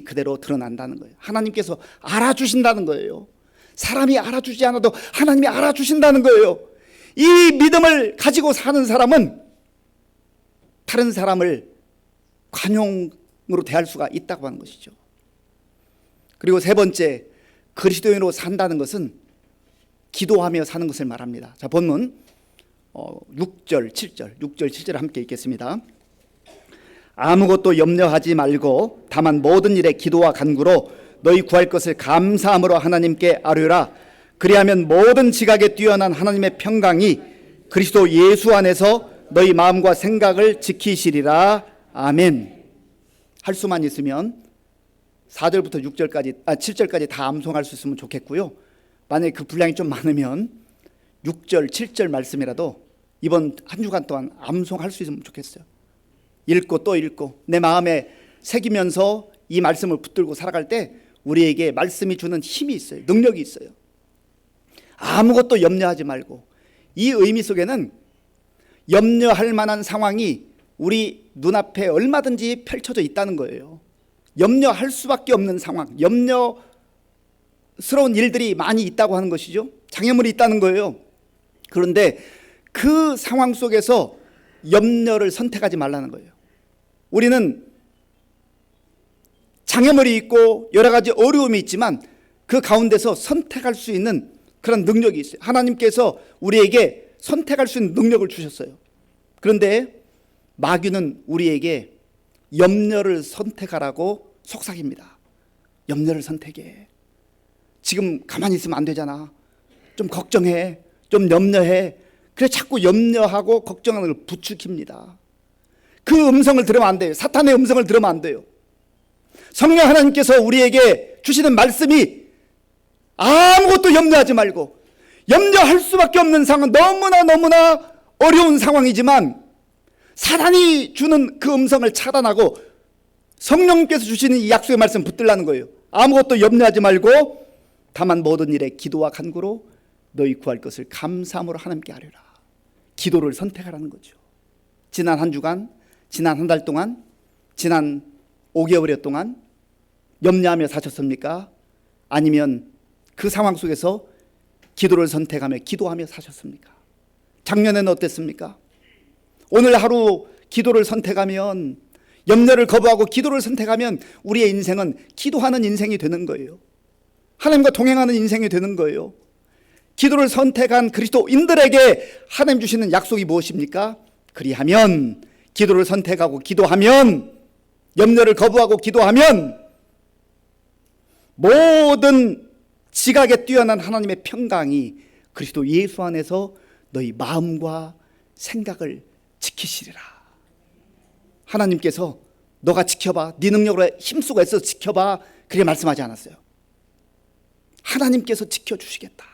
그대로 드러난다는 거예요. 하나님께서 알아주신다는 거예요. 사람이 알아주지 않아도 하나님이 알아주신다는 거예요. 이 믿음을 가지고 사는 사람은 다른 사람을 관용으로 대할 수가 있다고 하는 것이죠. 그리고 세 번째, 그리스도인으로 산다는 것은 기도하며 사는 것을 말합니다. 자, 본문 6절 7절 함께 읽겠습니다. 아무것도 염려하지 말고 다만 모든 일에 기도와 간구로 너희 구할 것을 감사함으로 하나님께 아뢰라. 그리하면 모든 지각에 뛰어난 하나님의 평강이 그리스도 예수 안에서 너희 마음과 생각을 지키시리라. 아멘. 할 수만 있으면 4절부터 7절까지 다 암송할 수 있으면 좋겠고요. 만약에 그 분량이 좀 많으면 6절 7절 말씀이라도 이번 한 주간 동안 암송할 수 있으면 좋겠어요. 읽고 또 읽고 내 마음에 새기면서 이 말씀을 붙들고 살아갈 때 우리에게 말씀이 주는 힘이 있어요. 능력이 있어요. 아무것도 염려하지 말고, 이 의미 속에는 염려할 만한 상황이 우리 눈앞에 얼마든지 펼쳐져 있다는 거예요. 염려할 수밖에 없는 상황, 염려스러운 일들이 많이 있다고 하는 것이죠. 장애물이 있다는 거예요. 그런데 그 상황 속에서 염려를 선택하지 말라는 거예요. 우리는 장애물이 있고 여러 가지 어려움이 있지만 그 가운데서 선택할 수 있는 그런 능력이 있어요. 하나님께서 우리에게 선택할 수 있는 능력을 주셨어요. 그런데 마귀는 우리에게 염려를 선택하라고 속삭입니다. 염려를 선택해. 지금 가만히 있으면 안 되잖아. 좀 걱정해. 좀 염려해. 그래서 자꾸 염려하고 걱정하는 걸 부추깁니다. 그 음성을 들으면 안 돼요. 사탄의 음성을 들으면 안 돼요. 성령 하나님께서 우리에게 주시는 말씀이 아무것도 염려하지 말고, 염려할 수밖에 없는 상황, 너무나 어려운 상황이지만 사단이 주는 그 음성을 차단하고 성령께서 주시는 이 약속의 말씀 붙들라는 거예요. 아무것도 염려하지 말고 다만 모든 일에 기도와 간구로 너희 구할 것을 감사함으로 하나님께 아뢰라. 기도를 선택하라는 거죠. 지난 한 주간, 지난 한 달 동안, 지난 5개월여 동안 염려하며 사셨습니까? 아니면 그 상황 속에서 기도를 선택하며 기도하며 사셨습니까? 작년에는 어땠습니까? 오늘 하루 기도를 선택하면, 염려를 거부하고 기도를 선택하면 우리의 인생은 기도하는 인생이 되는 거예요. 하나님과 동행하는 인생이 되는 거예요. 기도를 선택한 그리스도인들에게 하나님 주시는 약속이 무엇입니까? 그리하면, 기도를 선택하고 기도하면, 염려를 거부하고 기도하면 모든 지각에 뛰어난 하나님의 평강이 그리스도 예수 안에서 너희 마음과 생각을 지키시리라. 하나님께서 너가 지켜봐, 네 능력으로 힘쓰고 애써 지켜봐, 그렇게 말씀하지 않았어요. 하나님께서 지켜주시겠다.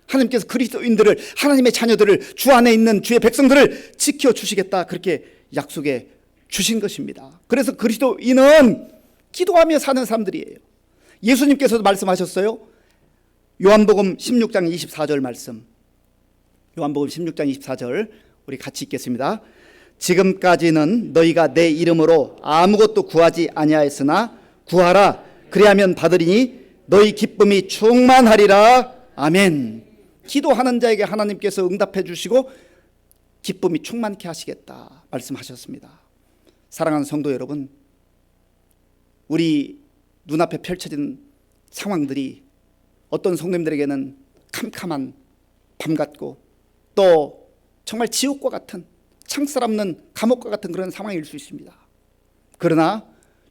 하나님께서 그리스도인들을, 하나님의 자녀들을, 주 안에 있는 주의 백성들을 지켜주시겠다, 그렇게 약속해 주신 것입니다. 그래서 그리스도인은 기도하며 사는 사람들이에요. 예수님께서도 말씀하셨어요. 요한복음 16장 24절 말씀, 요한복음 16장 24절 우리 같이 읽겠습니다. 지금까지는 너희가 내 이름으로 아무것도 구하지 아니하였으나 구하라, 그리하면 받으리니 너희 기쁨이 충만하리라. 아멘. 기도하는 자에게 하나님께서 응답해 주시고 기쁨이 충만케 하시겠다 말씀하셨습니다. 사랑하는 성도 여러분, 우리 눈앞에 펼쳐진 상황들이 어떤 성도님들에게는 캄캄한 밤 같고 또 정말 지옥과 같은 창살 없는 감옥과 같은 그런 상황일 수 있습니다. 그러나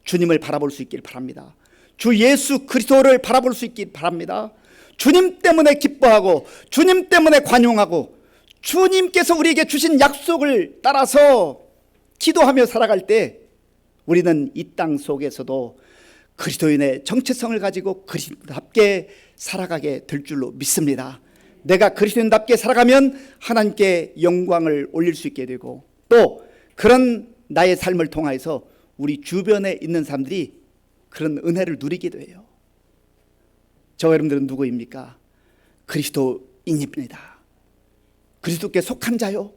주님을 바라볼 수 있길 바랍니다. 주 예수 그리스도를 바라볼 수 있길 바랍니다. 주님 때문에 기뻐하고 주님 때문에 관용하고 주님께서 우리에게 주신 약속을 따라서 기도하며 살아갈 때 우리는 이 땅 속에서도 그리스도인의 정체성을 가지고 그리스도답게 살아가게 될 줄로 믿습니다. 내가 그리스도인답게 살아가면 하나님께 영광을 올릴 수 있게 되고 또 그런 나의 삶을 통하여서 우리 주변에 있는 사람들이 그런 은혜를 누리기도 해요. 저 여러분들은 누구입니까? 그리스도인입니다. 그리스도께 속한 자요.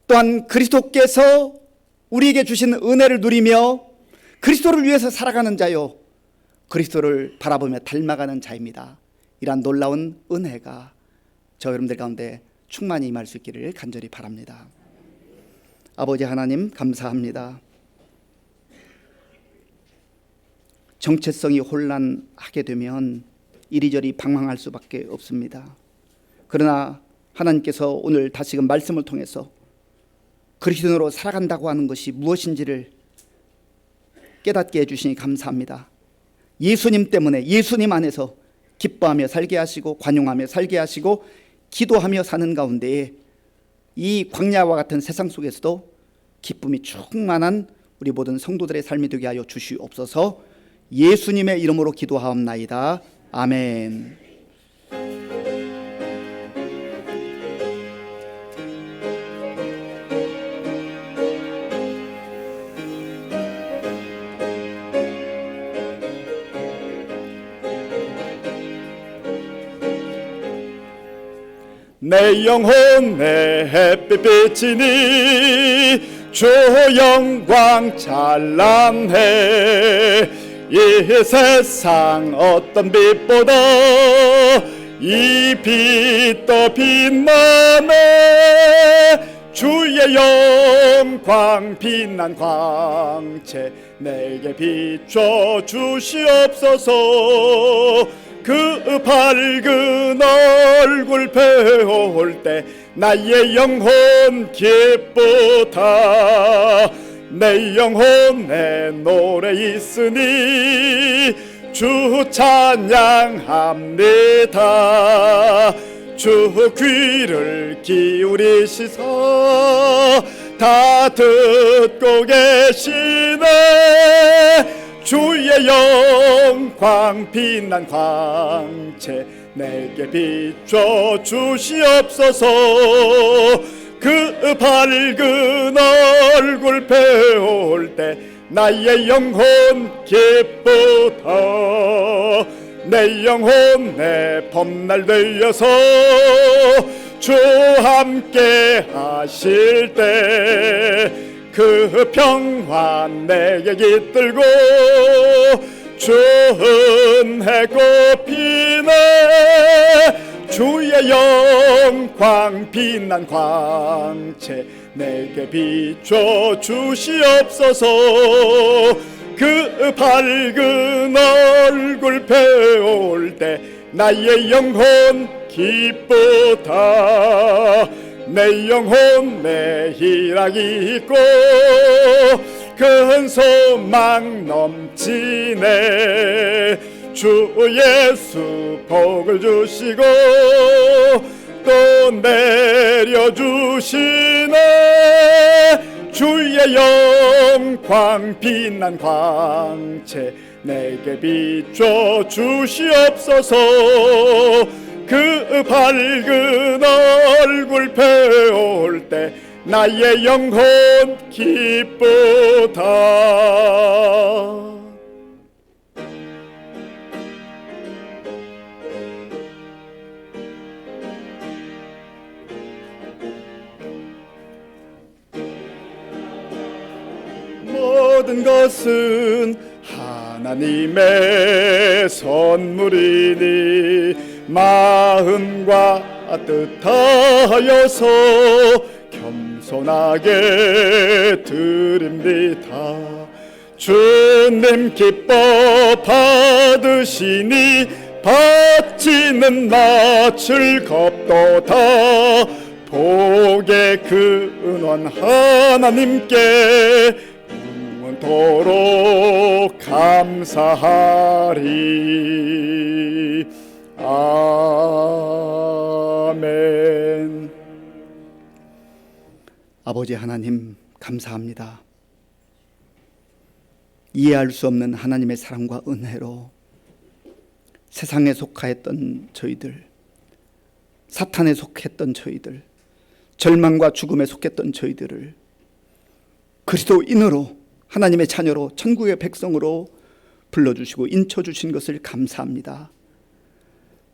또한 그리스도께서 우리에게 주신 은혜를 누리며 그리스도를 위해서 살아가는 자요. 그리스도를 바라보며 닮아가는 자입니다. 이러한 놀라운 은혜가 저 여러분들 가운데 충만히 임할 수 있기를 간절히 바랍니다. 아버지 하나님 감사합니다. 정체성이 혼란하게 되면 이리저리 방황할 수밖에 없습니다. 그러나 하나님께서 오늘 다시금 말씀을 통해서 그리스도인으로 살아간다고 하는 것이 무엇인지를 깨닫게 해주시니 감사합니다. 예수님 때문에 예수님 안에서 기뻐하며 살게 하시고 관용하며 살게 하시고 기도하며 사는 가운데에 이 광야와 같은 세상 속에서도 기쁨이 충만한 우리 모든 성도들의 삶이 되게 하여 주시옵소서. 예수님의 이름으로 기도하옵나이다. 아멘. 내 영혼 내 햇빛 비치니 주 영광 찬란해. 이 세상 어떤 빛보다 이 빛 더 빛나네. 주의 영광 빛난 광채 내게 비춰 주시옵소서. 그 밝은 얼굴 배울 때 나의 영혼 기쁘다. 내 영혼에 노래 있으니 주 찬양합니다. 주 귀를 기울이시사 다 듣고 계시네. 주의 영광 빛난 광채 내게 비춰 주시옵소서. 그 밝은 얼굴 배울 때 나의 영혼 기쁘다. 내 영혼에 봄날 되어서 주 함께 하실 때 그 평화 내게 깃들고 주 은혜 꽃피네. 주의 영광 빛난 광채 내게 비춰 주시옵소서. 그 밝은 얼굴 배울 때 나의 영혼 기쁘다. 내 영혼에 희락이 있고 큰 소망 넘치네. 주 예수 복을 주시고 또 내려주시네. 주의 영광 빛난 광채 내게 비춰 주시옵소서. 그 밝은 얼굴 배울 때 나의 영혼 기쁘다. 모든 것은 하나님의 선물이니 마음과 뜻하여서 겸손하게 드립니다. 주님 기뻐 받으시니 바치는 나 즐겁도다. 복의 근원 하나님께 영원토록 감사하리. 아멘. 아버지 하나님 감사합니다. 이해할 수 없는 하나님의 사랑과 은혜로 세상에 속하였던 저희들, 사탄에 속했던 저희들, 절망과 죽음에 속했던 저희들을 그리스도인으로 하나님의 자녀로 천국의 백성으로 불러주시고 인쳐주신 것을 감사합니다.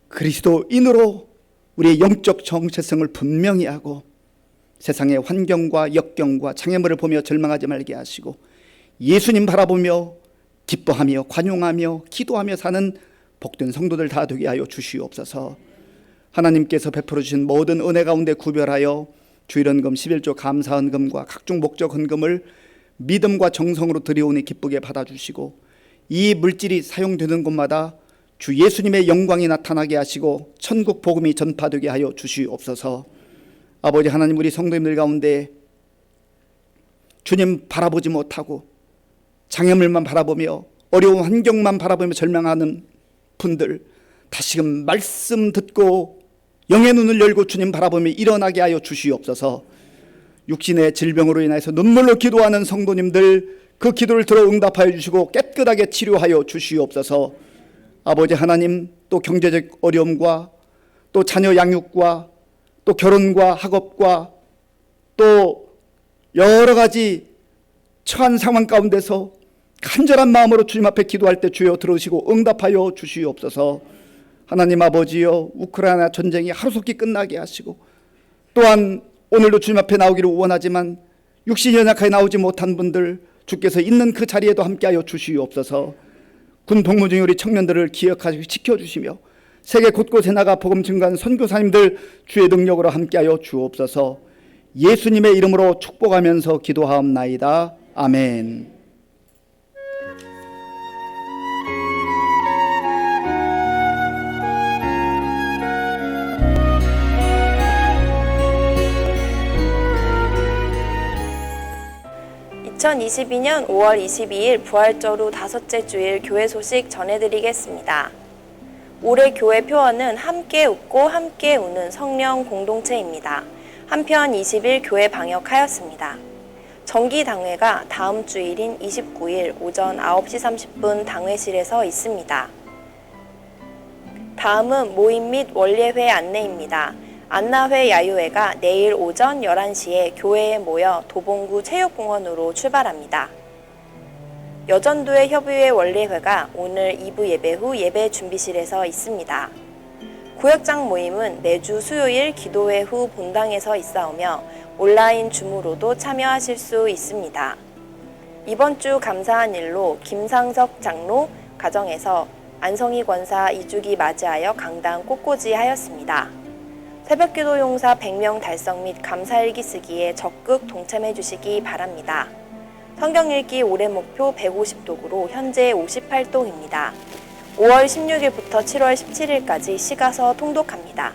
그리스도인으로 우리의 영적 정체성을 분명히 하고 세상의 환경과 역경과 장애물을 보며 절망하지 말게 하시고 예수님 바라보며 기뻐하며 관용하며 기도하며 사는 복된 성도들 다 되게 하여 주시옵소서. 하나님께서 베풀어 주신 모든 은혜 가운데 구별하여 주일헌금 11조 감사헌금과 각종 목적 헌금을 믿음과 정성으로 드려오니 기쁘게 받아주시고 이 물질이 사용되는 곳마다 주 예수님의 영광이 나타나게 하시고 천국 복음이 전파되게 하여 주시옵소서. 아버지 하나님, 우리 성도님들 가운데 주님 바라보지 못하고 장애물만 바라보며 어려운 환경만 바라보며 절망하는 분들, 다시금 말씀 듣고 영의 눈을 열고 주님 바라보며 일어나게 하여 주시옵소서. 육신의 질병으로 인해서 눈물로 기도하는 성도님들, 그 기도를 들어 응답하여 주시고 깨끗하게 치료하여 주시옵소서. 아버지 하나님, 또 경제적 어려움과 또 자녀 양육과 또 결혼과 학업과 또 여러 가지 처한 상황 가운데서 간절한 마음으로 주님 앞에 기도할 때 주여 들으시고 응답하여 주시옵소서. 하나님 아버지여, 우크라이나 전쟁이 하루속히 끝나게 하시고 또한 오늘도 주님 앞에 나오기를 원하지만 육신이 연약하여 나오지 못한 분들, 주께서 있는 그 자리에도 함께하여 주시옵소서. 군 복무 중에 우리 청년들을 기억하시고 지켜주시며 세계 곳곳에 나가 복음 증거하는 선교사님들 주의 능력으로 함께하여 주옵소서. 예수님의 이름으로 축복하면서 기도하옵나이다. 아멘. (2022년 5월 22일) 부활절 후 다섯째 주일 교회 소식 전해드리겠습니다. 올해 교회 표어는 함께 웃고 함께 우는 성령 공동체입니다. 한편 20일 교회 방역하였습니다. 정기당회가 다음 주일인 29일 오전 9시 30분 당회실에서 있습니다. 다음은 모임 및 원례회 안내입니다. 안나회 야유회가 내일 오전 11시에 교회에 모여 도봉구 체육공원으로 출발합니다. 여전도회 협의회 원례회가 오늘 2부 예배 후 예배 준비실에서 있습니다. 구역장 모임은 매주 수요일 기도회 후 본당에서 있사오며 온라인 줌으로도 참여하실 수 있습니다. 이번 주 감사한 일로 김상석 장로 가정에서 안성희 권사 2주기 맞이하여 강당 꽃꽂이 하였습니다. 새벽기도 용사 100명 달성 및 감사일기 쓰기에 적극 동참해 주시기 바랍니다. 성경 읽기 올해 목표 150독으로 현재 58독입니다. 5월 16일부터 7월 17일까지 시가서 통독합니다.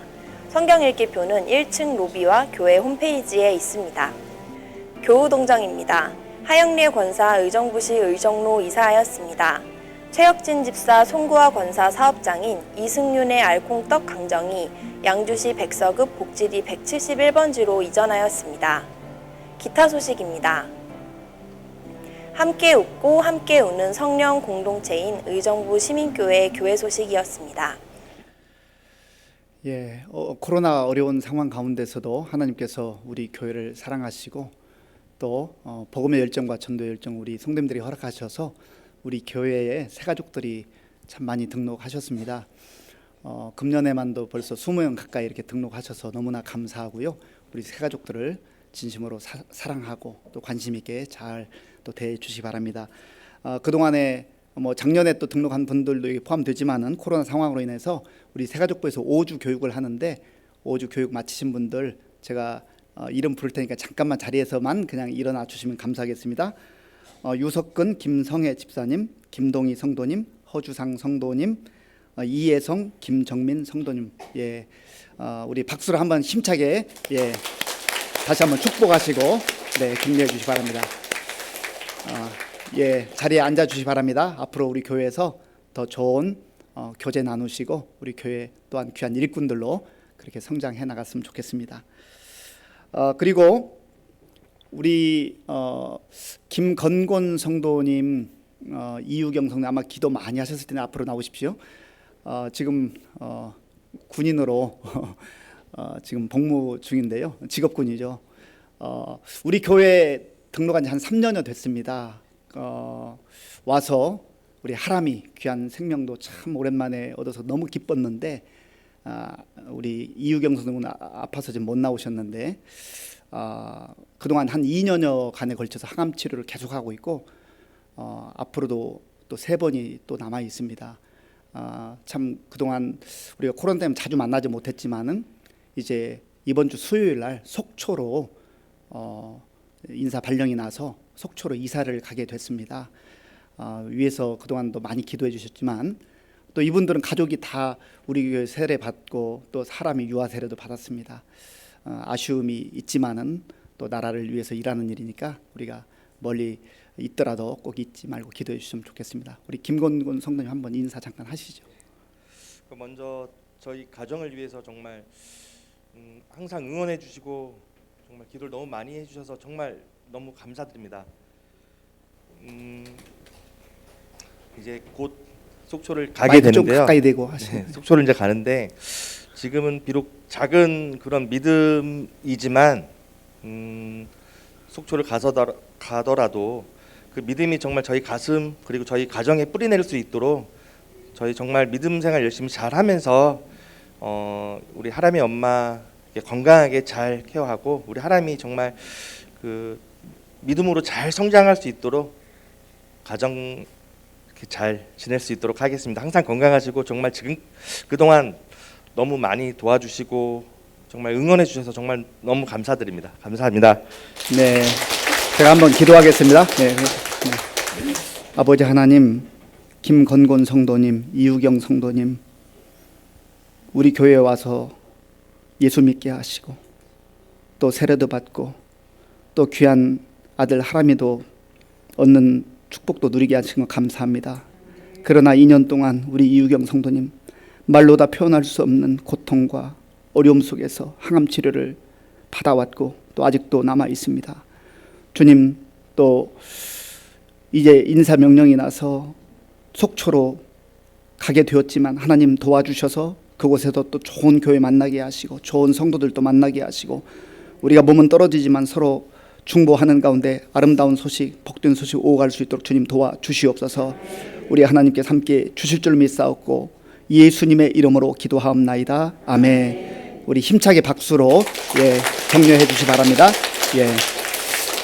성경 읽기표는 1층 로비와 교회 홈페이지에 있습니다. 교우동정입니다. 하영래 권사 의정부시 의정로 이사하였습니다. 최혁진 집사 송구화 권사 사업장인 이승윤의 알콩떡 강정이 양주시 백서급 복지리 171번지로 이전하였습니다. 기타 소식입니다. 함께 웃고 함께 우는 성령 공동체인 의정부 시민교회 교회 소식이었습니다. 코로나 어려운 상황 가운데서도 하나님께서 우리 교회를 사랑하시고 또 복음의 열정과 전도의 열정 우리 성도님들이 허락하셔서 우리 교회에 새가족들이 참 많이 등록하셨습니다. 금년에만도 벌써 20명 가까이 이렇게 등록하셔서 너무나 감사하고요. 우리 새가족들을 진심으로 사랑하고 또 관심 있게 잘 또 대해 주시기 바랍니다. 그동안에 작년에 또 등록한 분들도 포함되지만은 코로나 상황으로 인해서 우리 새가족부에서 5주 교육을 하는데 5주 교육 마치신 분들 제가 이름 부를 테니까 잠깐만 자리에서만 그냥 일어나 주시면 감사하겠습니다. 유석근 김성애 집사님, 김동희 성도님, 허주상 성도님, 이혜성 김정민 성도님, 예, 우리 박수로 한번 힘차게 예, 다시 한번 축복하시고 네, 격려해 주시기 바랍니다. 예, 자리에 앉아 주시기 바랍니다. 앞으로 우리 교회에서 더 좋은 교제 나누시고 우리 교회 또한 귀한 일꾼들로 그렇게 성장해 나갔으면 좋겠습니다. 그리고 우리 김건곤 성도님, 이유경 성도님 아마 기도 많이 하셨을 텐데 앞으로 나오십시오. 지금 군인으로 지금 복무 중인데요. 직업군이죠. 우리 교회 등록한 지 한 3년여 됐습니다. 와서 우리 하람이 귀한 생명도 참 오랜만에 얻어서 너무 기뻤는데 우리 이유경 선생님은 아파서 지금 못 나오셨는데 그동안 한 2년여 간에 걸쳐서 항암 치료를 계속하고 있고 앞으로도 또 3번이 또 남아 있습니다. 참 그동안 우리가 코로나 때문에 자주 만나지 못했지만은 이제 이번 주 수요일 날 속초로 인사 발령이 나서 속초로 이사를 가게 됐습니다. 위에서 그동안도 많이 기도해 주셨지만 또 이분들은 가족이 다 우리 교회 세례 받고 또 사람이 유아 세례도 받았습니다. 아쉬움이 있지만은 또 나라를 위해서 일하는 일이니까 우리가 멀리 있더라도 꼭 잊지 말고 기도해 주시면 좋겠습니다. 우리 김건곤 성도님 한번 인사 잠깐 하시죠. 먼저 저희 가정을 위해서 정말 항상 응원해 주시고 정말 기도를 너무 많이 해주셔서 정말 너무 감사드립니다. 이제 곧 속초를 가게 마이크 좀 되는데요. 가까이 대고 하시죠. 네, 속초를 이제 가는데 지금은 비록 작은 그런 믿음이지만 속초를 가더라도 그 믿음이 정말 저희 가슴 그리고 저희 가정에 뿌리내릴 수 있도록 저희 정말 믿음 생활 열심히 잘하면서 우리 하람이 엄마 건강하게 잘 케어하고 우리 하람이 정말 그 믿음으로 잘 성장할 수 있도록 가정 이렇게 잘 지낼 수 있도록 하겠습니다. 항상 건강하시고 정말 지금 그동안 너무 많이 도와주시고 정말 응원해 주셔서 정말 너무 감사드립니다. 감사합니다. 네, 제가 한번 기도하겠습니다. 네. 아버지 하나님, 김건곤 성도님, 이유경 성도님, 우리 교회에 와서 예수 믿게 하시고 또 세례도 받고 또 귀한 아들 하람이도 얻는 축복도 누리게 하신 것 감사합니다. 그러나 2년 동안 우리 이유경 성도님 말로 다 표현할 수 없는 고통과 어려움 속에서 항암 치료를 받아왔고 또 아직도 남아 있습니다. 주님, 또 이제 인사 명령이 나서 속초로 가게 되었지만 하나님 도와주셔서 그곳에서 또 좋은 교회 만나게 하시고 좋은 성도들도 만나게 하시고 우리가 몸은 떨어지지만 서로 중보하는 가운데 아름다운 소식, 복된 소식 오갈 수 있도록 주님 도와주시옵소서. 우리 하나님께서 함께 주실 줄 믿사옵고 예수님의 이름으로 기도하옵나이다. 아멘. 우리 힘차게 박수로 격려해 주시 바랍니다.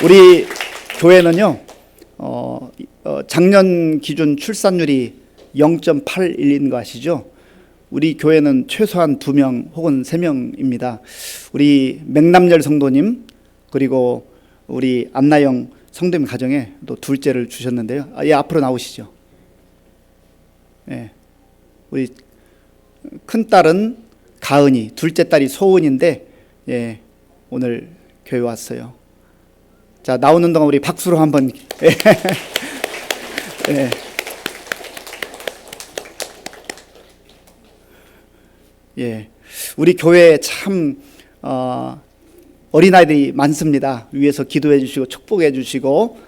우리 교회는요 작년 기준 출산율이 0.81인 거 아시죠? 우리 교회는 최소한 2명 혹은 3명입니다. 우리 맹남열 성도님 그리고 우리 안나영 성도님 가정에 또 둘째를 주셨는데요. 앞으로 나오시죠. 우리 큰 딸은 가은이, 둘째 딸이 소은인데 오늘 교회 왔어요. 자, 나오는 동안 우리 박수로 한번 우리 교회에 참 어린아이들이 많습니다. 위에서 기도해 주시고 축복해 주시고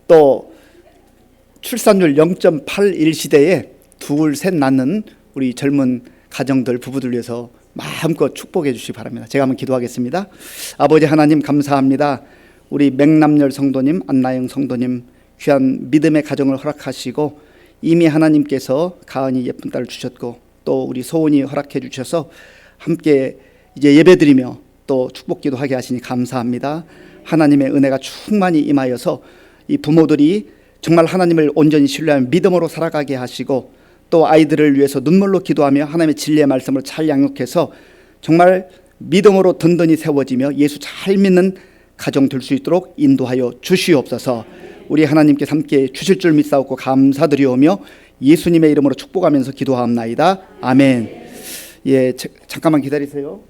또 출산율 0.81 시대에 둘, 셋 낳는 우리 젊은 가정들, 부부들 위해서 마음껏 축복해 주시기 바랍니다. 제가 한번 기도하겠습니다. 아버지 하나님 감사합니다. 우리 맹남열 성도님, 안나영 성도님 귀한 믿음의 가정을 허락하시고 이미 하나님께서 가은이 예쁜 딸을 주셨고 또 우리 소은이 허락해 주셔서 함께 이제 예배드리며 또 축복기도 하게 하시니 감사합니다. 하나님의 은혜가 충만히 임하여서 이 부모들이 정말 하나님을 온전히 신뢰하며 믿음으로 살아가게 하시고 또 아이들을 위해서 눈물로 기도하며 하나님의 진리의 말씀을 잘 양육해서 정말 믿음으로 든든히 세워지며 예수 잘 믿는 가정 될 수 있도록 인도하여 주시옵소서. 우리 하나님께 함께 주실 줄 믿사옵고 감사드리오며 예수님의 이름으로 축복하면서 기도하옵나이다. 아멘. 예, 잠깐만 기다리세요.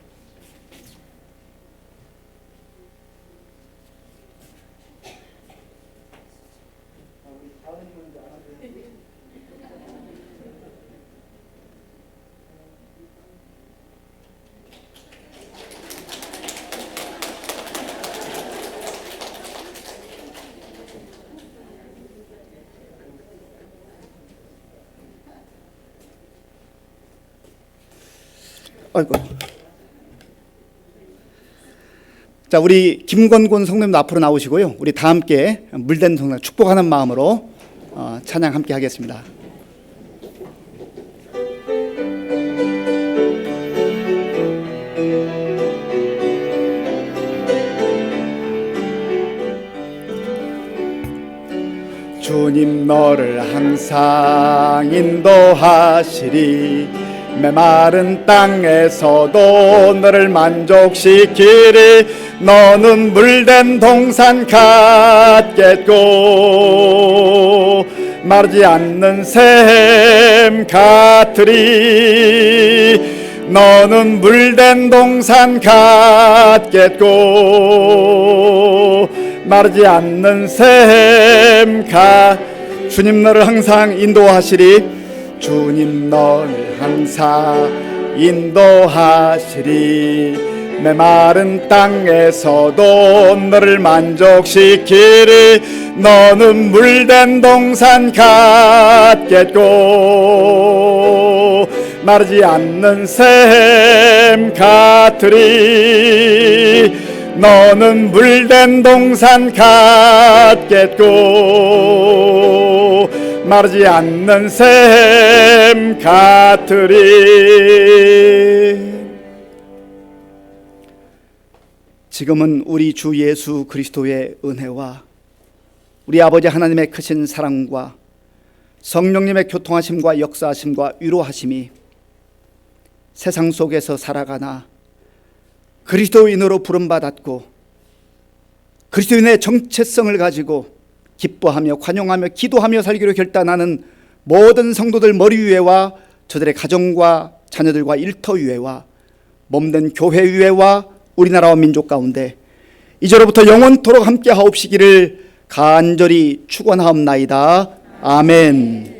아이고. 자, 우리 김건곤 성도님도 앞으로 나오시고요. 우리 다 함께 물된 성령 축복하는 마음으로 찬양 함께 하겠습니다. 주님 너를 항상 인도하시리 메마른 땅에서도 너를 만족시키리 너는 물된 동산 같겠고 마르지 않는 샘 같으리 너는 물된 동산 같겠고 마르지 않는 샘 주님 너를 항상 인도하시리 주님 너를 항상 인도하시리 메마른 땅에서도 너를 만족시키리 너는 물된 동산 같겠고 마르지 않는 샘 같으리 너는 물된 동산 같겠고 마르지 않는 샘 같으리. 지금은 우리 주 예수 그리스도의 은혜와 우리 아버지 하나님의 크신 사랑과 성령님의 교통하심과 역사하심과 위로하심이 세상 속에서 살아가나 그리스도인으로 부름받았고 그리스도인의 정체성을 가지고 기뻐하며 관용하며 기도하며 살기로 결단하는 모든 성도들 머리 위에와 저들의 가정과 자녀들과 일터 위에와 몸된 교회 위에와 우리나라와 민족 가운데 이제로부터 영원토록 함께 하옵시기를 간절히 축원하옵나이다. 아멘.